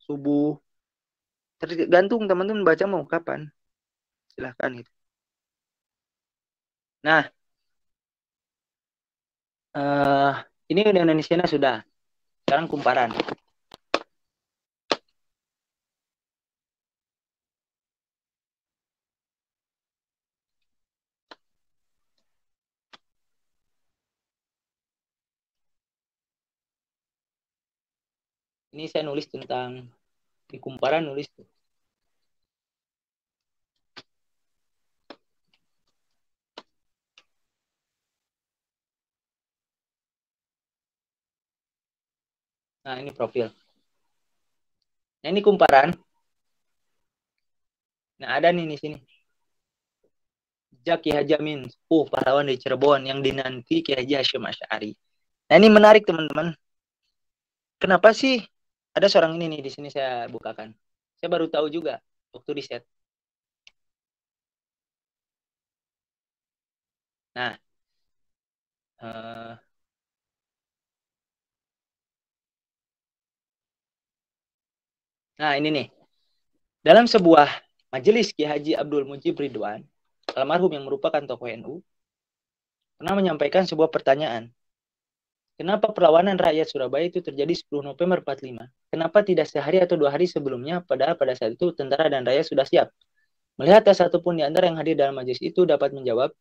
subuh. Tergantung teman-teman baca mau kapan. Silahkan gitu. Nah, eh ini udah Indonesia sudah. Sekarang kumparan. Ini saya nulis tentang di kumparan nulis tuh. Nah, ini profil. Nah, ini kumparan. Nah, ada nih di sini. Jaki Haji Amin, pahlawan di Cirebon yang dinanti Ki Haji Hasyim Asy'ari. Nah, ini menarik teman-teman. Kenapa sih ada seorang ini nih di sini saya bukakan. Saya baru tahu juga waktu riset. Nah, eh, nah ini nih. Dalam sebuah majelis Ki Haji Abdul Mujib Ridwan, almarhum yang merupakan tokoh NU, pernah menyampaikan sebuah pertanyaan. Kenapa perlawanan rakyat Surabaya itu terjadi 10 November 45? Kenapa tidak sehari atau 2 hari sebelumnya, padahal pada saat itu tentara dan rakyat sudah siap? Melihat tak satupun di antara yang hadir dalam majelis itu dapat menjawab,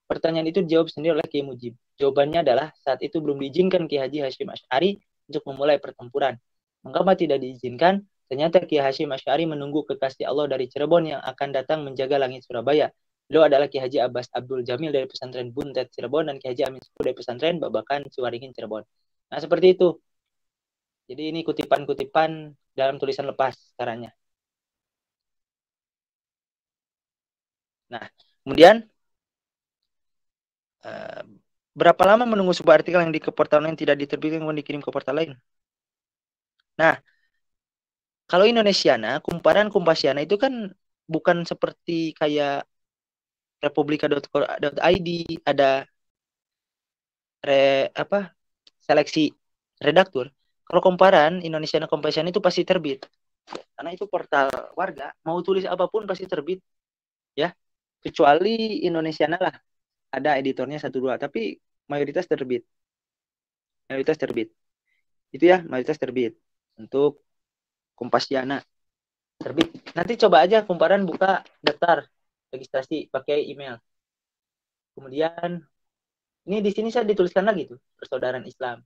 pertanyaan itu dijawab sendiri oleh Kiai Mujib. Jawabannya adalah saat itu belum diizinkan Ki Haji Hasyim Asy'ari untuk memulai pertempuran. Mengapa tidak diizinkan? Ternyata Ki Hasyim Asy'ari menunggu kekasih Allah dari Cirebon yang akan datang menjaga langit Surabaya. Beliau adalah Ki Haji Abbas Abdul Jamil dari pesantren Buntet Cirebon dan Ki Haji Amin Sepuh dari pesantren Babakan Ciwaringin Cirebon. Nah, seperti itu. Jadi ini kutipan-kutipan dalam tulisan lepas caranya. Nah, kemudian berapa lama menunggu sebuah artikel yang di ke portal lain tidak diterbitkan kemudian dikirim ke portal lain? Nah, kalau Indonesiana, kumparan Kompasiana itu kan bukan seperti kayak republika.co.id ada seleksi redaktur. Kalau kumparan Indonesiana Kompasiana itu pasti terbit. Karena itu portal warga, mau tulis apapun pasti terbit, ya. Kecuali Indonesiana lah, ada editornya 1-2, tapi mayoritas terbit. Mayoritas terbit. Itu ya, mayoritas terbit. Untuk Kompasiana terbit. Nanti coba aja kumparan buka daftar registrasi pakai email. Kemudian ini di sini saya dituliskan lagi tuh, persaudaraan Islam.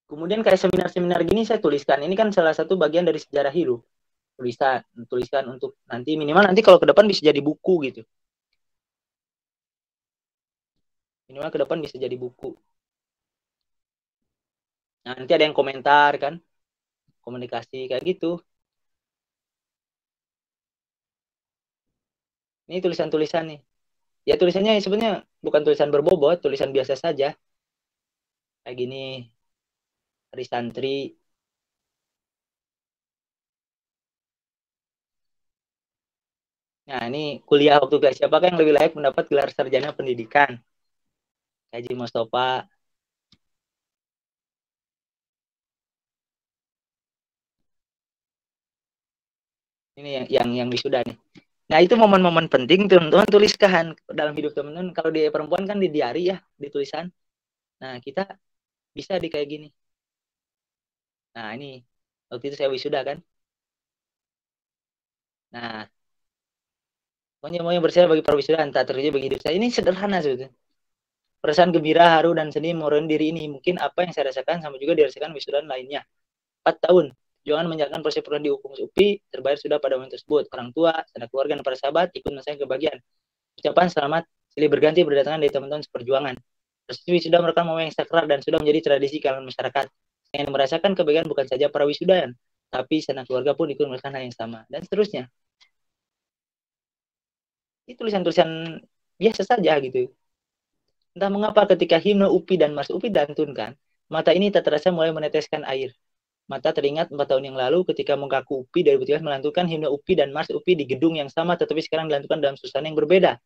Kemudian kayak seminar-seminar gini saya tuliskan. Ini kan salah satu bagian dari sejarah hidup. Tuliskan untuk nanti minimal nanti kalau ke depan bisa jadi buku gitu. Minimal ke depan bisa jadi buku. Nah, nanti ada yang komentar kan, komunikasi kayak gitu. Ini tulisan-tulisan nih. Ya tulisannya sebenarnya bukan tulisan berbobot, tulisan biasa saja. Kayak gini, dari santri. Nah, ini kuliah waktu kelas siapakah yang lebih layak mendapat gelar sarjana pendidikan? Haji Mustafa. Ini yang wisuda nih. Nah, itu momen-momen penting teman-teman tuliskan dalam hidup teman-teman. Kalau di perempuan kan di diary ya, di tulisan. Nah, kita bisa di kayak gini. Nah, ini waktu itu saya wisuda kan. Nah, pokoknya mau yang bersedia bagi para wisuda, tak terjadi bagi hidup saya. Ini sederhana sebetulnya. Perasaan gembira, haru, dan sedih meron diri ini. Mungkin apa yang saya rasakan sama juga dirasakan wisuda lainnya. 4 tahun. Jangan menjalankan proses perguruan di hukum UPI, terbayar sudah pada momen tersebut. Orang tua, sanak keluarga, dan para sahabat ikut merasakan kebahagiaan. Ucapan selamat silih berganti berdatangan dari teman-teman seperjuangan. Proses wisuda merupakan momen yang sakral dan sudah menjadi tradisi kalangan masyarakat. Yang merasakan kebahagiaan bukan saja para wisudawan, tapi sanak keluarga pun ikut merasakan hal yang sama. Dan seterusnya. Ini tulisan-tulisan biasa saja gitu. Entah mengapa ketika himne UPI dan Mars UPI dilantunkan, mata ini tak terasa mulai meneteskan air. Mata teringat 4 tahun yang lalu ketika mengaku UPI dari Butiwas melantunkan himne UPI dan Mars UPI di gedung yang sama tetapi sekarang dilantunkan dalam suasana yang berbeda.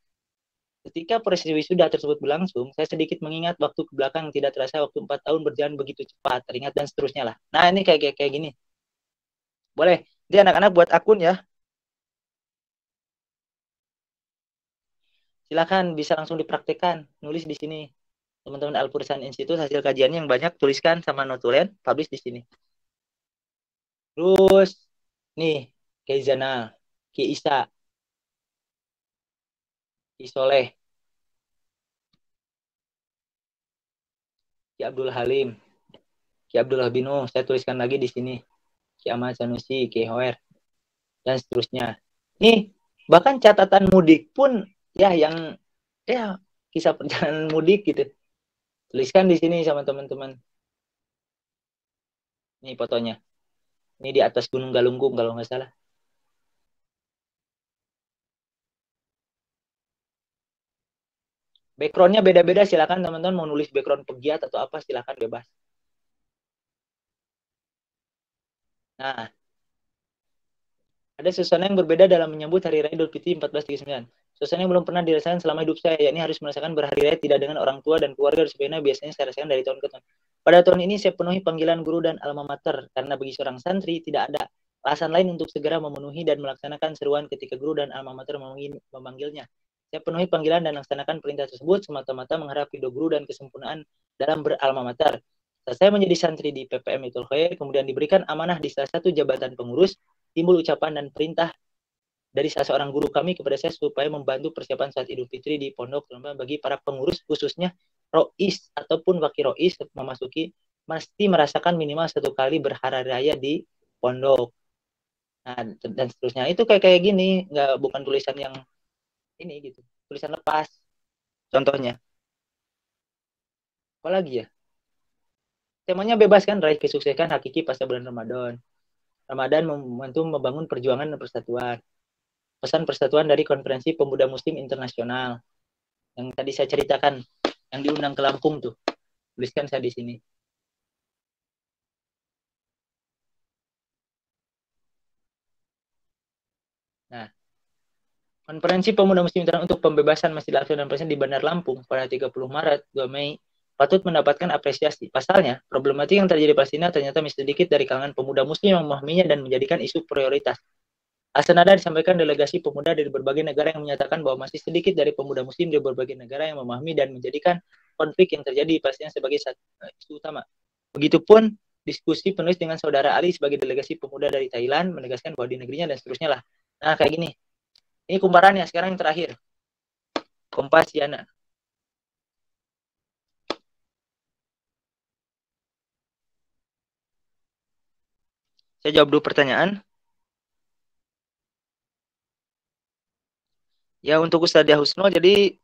Ketika proses wisuda tersebut berlangsung, saya sedikit mengingat waktu ke belakang tidak terasa waktu 4 tahun berjalan begitu cepat, teringat dan seterusnya lah. Nah, ini kayak gini. Boleh. Jadi anak-anak buat akun ya. Silakan bisa langsung dipraktekkan, nulis di sini. Teman-teman Al-Fursan Institute hasil kajiannya yang banyak tuliskan sama notulen, publish di sini. Terus nih, Kayak Zana, Kayak Isa. Ki Soleh, Ki Abdul Halim, Ki Abdullah Binu, saya tuliskan lagi di sini. Ki Ahmad Sanusi, Ki Hoer, dan seterusnya. Nih, bahkan catatan mudik pun ya yang ya kisah perjalanan mudik gitu. Tuliskan di sini sama teman-teman. Ini fotonya. Ini di atas Gunung Galunggung kalau nggak salah. Backgroundnya beda-beda, silakan teman-teman mau nulis background pegiat atau apa silakan bebas. Nah, ada suasana yang berbeda dalam menyambut Hari Raya Idul Fitri 1439. Suasana yang belum pernah dirasakan selama hidup saya, yakni harus merasakan berhari raya tidak dengan orang tua dan keluarga sebagaimana biasanya saya rasakan dari tahun ke tahun. Pada tahun ini saya penuhi panggilan guru dan alma mater, karena bagi seorang santri tidak ada alasan lain untuk segera memenuhi dan melaksanakan seruan ketika guru dan alma mater memanggilnya. Saya penuhi panggilan dan melaksanakan perintah tersebut semata-mata mengharap ridho guru dan kesempurnaan dalam beralma mater. Saat saya menjadi santri di PPM Mitul Khair, kemudian diberikan amanah di salah satu jabatan pengurus, timbul ucapan dan perintah dari salah seorang guru kami kepada saya supaya membantu persiapan saat Idul Fitri di pondok, terutama bagi para pengurus khususnya rois ataupun wakil rois memasuki mesti merasakan minimal satu kali berhari raya di pondok. Nah, dan seterusnya itu kayak gini, nggak bukan tulisan yang ini gitu, tulisan lepas. Contohnya, apa lagi ya? Temanya bebas kan, raih kesuksesan hakiki pasca bulan Ramadan. Ramadan membantu membangun perjuangan dan persatuan. Pesan persatuan dari Konferensi Pemuda Muslim Internasional yang tadi saya ceritakan, yang diundang ke Lampung tuh. Tuliskan saya di sini. Nah, Konferensi Pemuda Muslim Internasional untuk Pembebasan Masjid Al-Aqsa dan Palestina di Bandar Lampung pada 30 Maret 2 Mei patut mendapatkan apresiasi. Pasalnya, problematik yang terjadi di Palestina ternyata masih sedikit dari kalangan pemuda muslim yang memahaminya dan menjadikan isu prioritas. Asenada disampaikan delegasi pemuda dari berbagai negara yang menyatakan bahwa masih sedikit dari pemuda muslim di berbagai negara yang memahami dan menjadikan konflik yang terjadi di Palestina sebagai isu utama. Begitupun diskusi penulis dengan saudara Ali sebagai delegasi pemuda dari Thailand menegaskan bahwa di negerinya dan seterusnya lah. Nah, kayak gini. Ini kumparannya sekarang yang terakhir. Kompasiana. Saya jawab dulu pertanyaan. Ya, untuk Ustadzah Husnul, jadi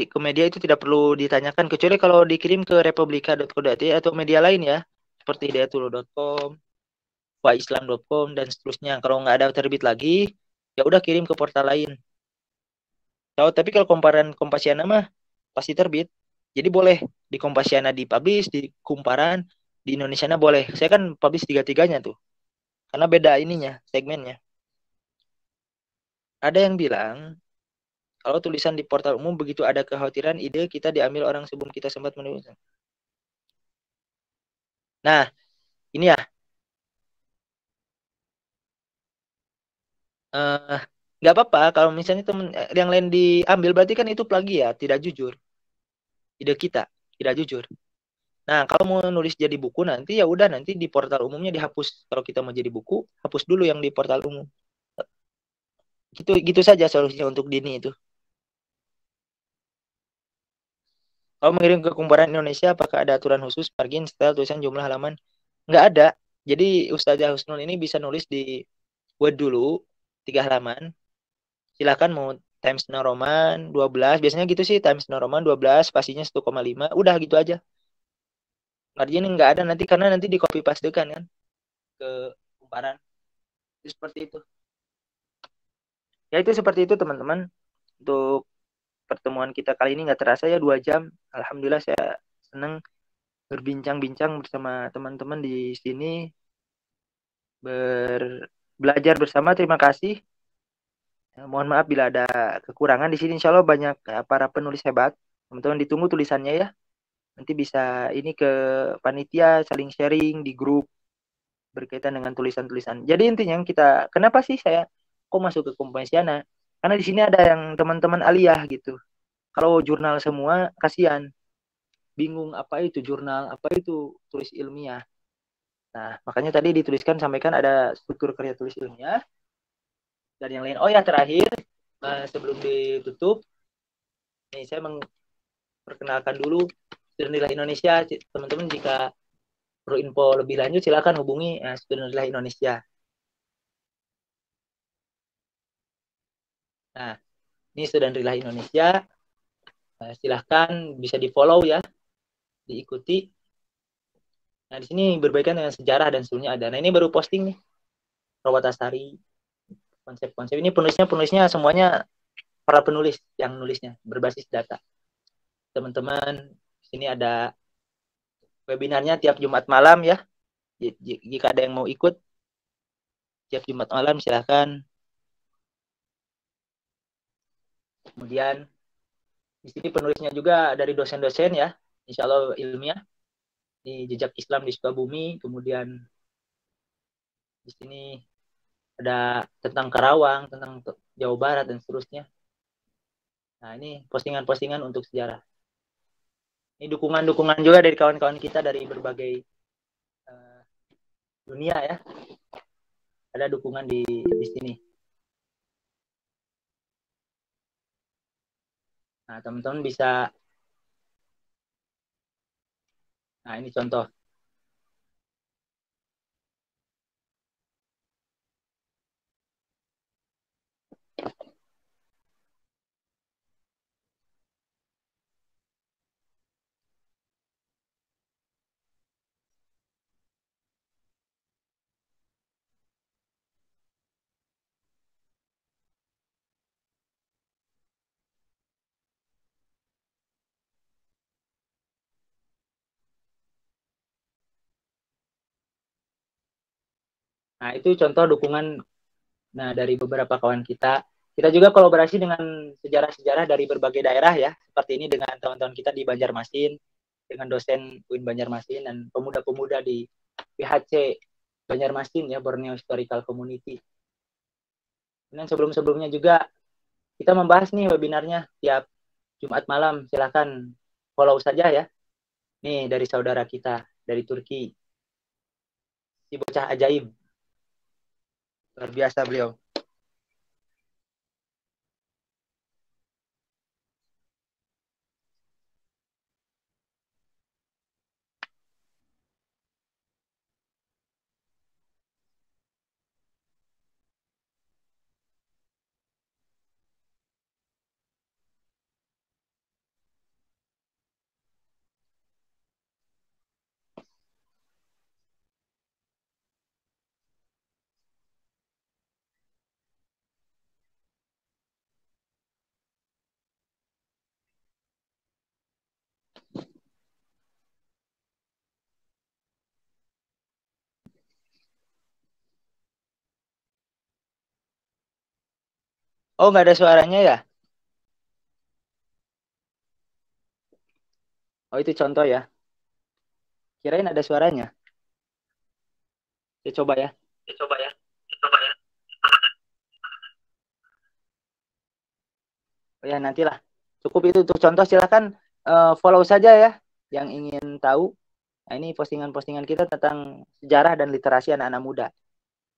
ke media itu tidak perlu ditanyakan, kecuali kalau dikirim ke republika.co.id atau media lain ya, seperti hidayatullah.com, waislam.com, dan seterusnya. Kalau nggak ada terbit lagi, ya udah kirim ke portal lain. Tapi kalau Kompasiana mah pasti terbit. Jadi boleh di Kompasiana dipublish, di Kumparan, di Indonesia boleh. Saya kan publish tiga-tiganya tuh. Karena beda ininya, segmennya. Ada yang bilang, kalau tulisan di portal umum begitu ada kekhawatiran ide kita diambil orang sebelum kita sempat menulis. Nah, ini ya. eh nggak apa-apa kalau misalnya temen yang lain diambil berarti kan itu plagiat, tidak jujur. Ide kita tidak jujur. Nah, kalau mau nulis jadi buku nanti ya udah nanti di portal umumnya dihapus. Kalau kita mau jadi buku, hapus dulu yang di portal umum. Gitu gitu saja solusinya untuk Dini itu. Kalau mengirim ke Kumparan Indonesia, apakah ada aturan khusus margin, style, tulisan, jumlah halaman? Nggak ada. Jadi Ustazah Husnul ini bisa nulis di Word dulu, 3 halaman. Silakan mau Times New Roman 12. Biasanya gitu sih, Times New Roman 12, spasinya 1,5. Udah gitu aja. Margin nggak ada nanti, karena nanti di copy paste kan ke Kumparan. Itu seperti itu. Ya itu seperti itu teman-teman. Untuk pertemuan kita kali ini nggak terasa ya 2 jam. Alhamdulillah saya senang berbincang-bincang bersama teman-teman di sini, belajar bersama. Terima kasih. Mohon maaf bila ada kekurangan di sini. Insya Allah banyak para penulis hebat. Teman-teman ditunggu tulisannya ya. Nanti bisa ini ke panitia saling sharing di grup berkaitan dengan tulisan-tulisan. Jadi intinya kenapa sih saya kok masuk ke Kompasiana? Karena di sini ada yang teman-teman aliyah gitu. Kalau jurnal semua kasihan, bingung apa itu jurnal, apa itu tulis ilmiah. Nah, makanya tadi dituliskan sampaikan ada struktur karya tulis ilmiah dan yang lain. Oh ya terakhir, sebelum ditutup, nih saya memperkenalkan dulu Student Lilah Indonesia. Teman-teman jika perlu info lebih lanjut silakan hubungi Student Lilah Indonesia. Nah, ini Student Lilah Indonesia. Silahkan bisa di follow ya, diikuti. Nah, di sini berbaikan dengan sejarah dan sebelumnya ada. Nah, ini baru posting nih, Perwatasari, konsep-konsep ini penulisnya semuanya para penulis yang nulisnya berbasis data. Teman-teman, di sini ada webinarnya tiap Jumat malam ya. Jika ada yang mau ikut tiap Jumat malam silahkan. Kemudian di sini penulisnya juga dari dosen-dosen ya, insya Allah ilmiah. Di Jejak Islam di Sukabumi, kemudian di sini ada tentang Karawang, tentang Jawa Barat dan seterusnya. Nah, ini postingan-postingan untuk sejarah. Ini dukungan-dukungan juga dari kawan-kawan kita dari berbagai dunia ya. Ada dukungan di sini. Nah, teman-teman bisa. Nah, ini contoh. Nah, itu contoh dukungan dari beberapa kawan kita. Kita juga kolaborasi dengan sejarah-sejarah dari berbagai daerah ya. Seperti ini dengan teman-teman kita di Banjarmasin, dengan dosen UIN Banjarmasin dan pemuda-pemuda di PHC Banjarmasin ya, Borneo Historical Community. Dan sebelum-sebelumnya juga kita membahas nih webinarnya tiap Jumat malam. Silahkan follow saja ya. Nih dari saudara kita dari Turki, si bocah ajaib. Luar biasa beliau. Oh, nggak ada suaranya ya? Oh, itu contoh ya. Kirain ada suaranya. Saya coba ya. Coba ya. Coba ya. Oh ya, nantilah. Cukup itu untuk contoh. Silahkan follow saja ya yang ingin tahu. Nah, ini postingan-postingan kita tentang sejarah dan literasi anak-anak muda.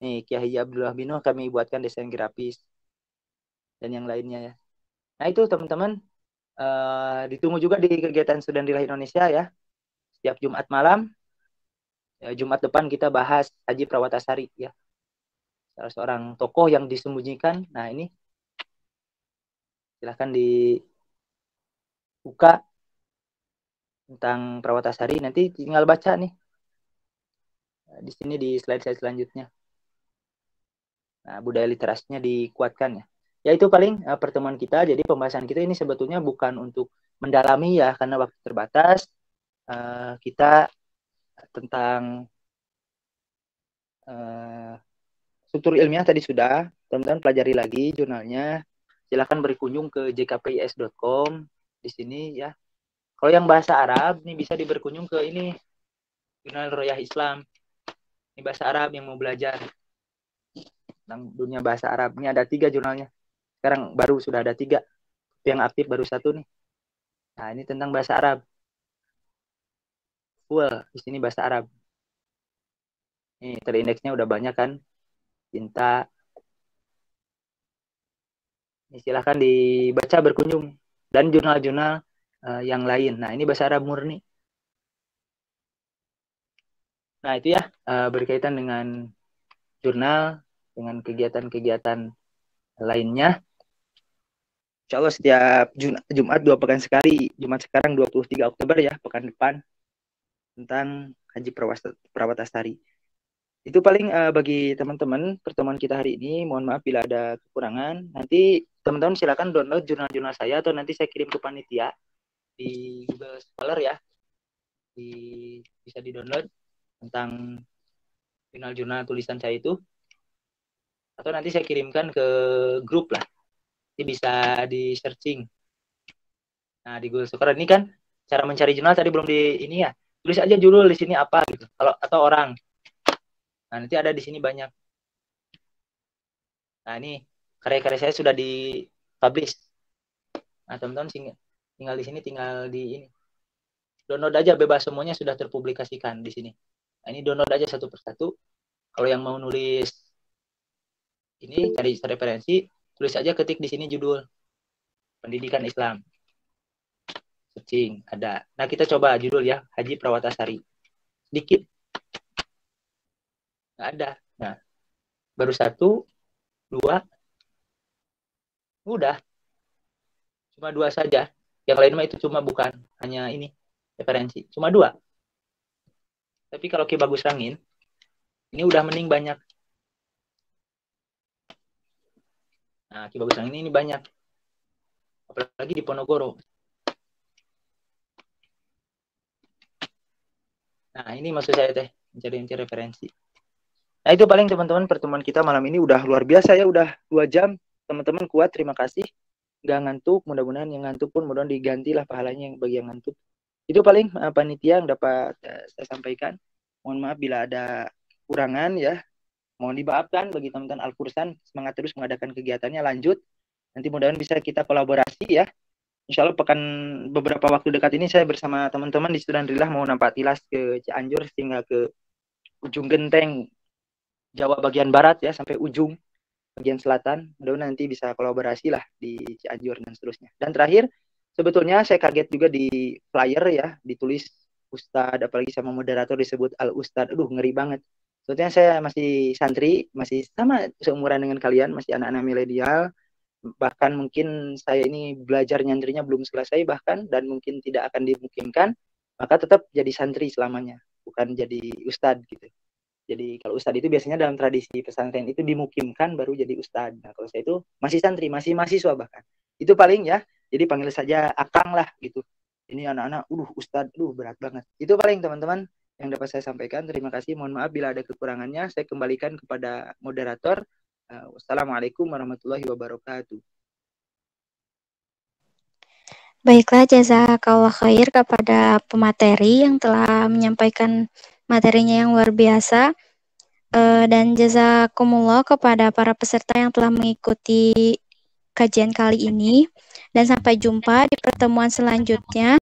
Nih, Kiai Abdullah Bino kami buatkan desain grafis dan yang lainnya ya. Nah, itu teman-teman ditunggu juga di kegiatan Student Lilah Indonesia ya. Setiap Jumat malam, Jumat depan kita bahas Haji Prawatasari ya. Salah seorang tokoh yang disembunyikan. Nah, ini silahkan dibuka tentang Prawatasari. Nanti tinggal baca nih. Di sini di slide-slide selanjutnya. Nah, budaya literasinya dikuatkan ya. Ya itu paling pertemuan kita. Jadi pembahasan kita ini sebetulnya bukan untuk mendalami ya, karena waktu terbatas. Kita tentang struktur ilmiah tadi sudah. Teman-teman pelajari lagi jurnalnya. Silakan berkunjung ke jkpis.com di sini ya. Kalau yang bahasa Arab ini bisa berkunjung ke ini Jurnal Royah Islam. Ini bahasa Arab yang mau belajar tentang dunia bahasa Arab. Ini ada 3 jurnalnya. Sekarang baru sudah ada 3. Yang aktif baru 1 nih. Nah, ini tentang bahasa Arab. Full di sini bahasa Arab. Ini terindeksnya udah banyak kan. Cinta, Silahkan dibaca, berkunjung, dan jurnal-jurnal yang lain. Nah, ini bahasa Arab murni. Nah, itu ya berkaitan dengan jurnal, dengan kegiatan-kegiatan lainnya. Insya Allah setiap Jumat 2 pekan sekali. Jumat sekarang 23 Oktober ya, pekan depan, tentang Haji Prawatastari. Itu paling bagi teman-teman pertemuan kita hari ini. Mohon maaf bila ada kekurangan. Nanti teman-teman silakan download jurnal-jurnal saya, atau nanti saya kirim ke panitia di Google Scholar ya. Bisa di-download tentang jurnal-jurnal tulisan saya itu. Atau nanti saya kirimkan ke grup lah. Ini bisa di-searching. Nah, di Google Scholar ini kan cara mencari jurnal tadi belum di ini ya. Tulis aja judul di sini apa gitu. Atau orang. Nah, nanti ada di sini banyak. Nah, ini karya-karya saya sudah di-publish. Nah, teman-teman tinggal di sini, tinggal di ini. Download aja, bebas, semuanya sudah terpublikasikan di sini. Nah, ini download aja satu persatu. Kalau yang mau nulis ini, cari referensi, tulis aja, ketik di sini judul Pendidikan Islam. Searching, ada. Nah, kita coba judul ya, Haji Prawatastari. Sedikit. Nggak ada. Nah, baru 1, 2, udah. Cuma 2 saja. Yang lain mah itu cuma bukan. Hanya ini, referensi. Cuma 2. Tapi kalau Ki Bagus Rangin, ini udah mending banyak. Nah, Ki Bagus Rangin ini banyak. Apalagi di Ponorogo. Nah, ini maksud saya teh, mencari referensi. Nah, itu paling teman-teman pertemuan kita malam ini udah luar biasa ya, udah 2 jam. Teman-teman kuat, terima kasih. Nggak ngantuk, mudah-mudahan yang ngantuk pun mudah-mudahan digantilah pahalanya bagi yang ngantuk. Itu paling panitia yang dapat saya sampaikan. Mohon maaf bila ada kekurangan ya. Mohon dimaafkan bagi teman-teman Al-Fursan. Semangat terus mengadakan kegiatannya, lanjut. Nanti mudah-mudahan bisa kita kolaborasi ya. Insya Allah beberapa waktu dekat ini saya bersama teman-teman di Sudanrillah mau nampak tilas ke Cianjur sehingga ke ujung genteng Jawa bagian barat ya, sampai ujung bagian selatan. Mudah-mudahan nanti bisa kolaborasi lah di Cianjur dan seterusnya. Dan terakhir, sebetulnya saya kaget juga di flyer ya, ditulis Ustadz, apalagi sama moderator disebut Al-Ustadz. Aduh, ngeri banget. Sebetulnya saya masih santri, masih sama seumuran dengan kalian, masih anak-anak milenial. Bahkan mungkin saya ini belajar nyantrinya belum selesai bahkan, dan mungkin tidak akan dimungkinkan, maka tetap jadi santri selamanya, bukan jadi ustadz gitu. Jadi kalau ustadz itu biasanya dalam tradisi pesantren itu dimukimkan baru jadi ustadz. Nah, kalau saya itu masih santri, masih mahasiswa bahkan. Itu paling ya, jadi panggil saja akang lah gitu. Ini anak-anak, ustadz, berat banget. Itu paling teman-teman yang dapat saya sampaikan. Terima kasih, mohon maaf bila ada kekurangannya. Saya kembalikan kepada moderator. Wassalamualaikum warahmatullahi wabarakatuh. Baiklah, jazakallah khair kepada pemateri yang telah menyampaikan materinya yang luar biasa. Dan jazakumullah kepada para peserta yang telah mengikuti kajian kali ini. Dan sampai jumpa di pertemuan selanjutnya.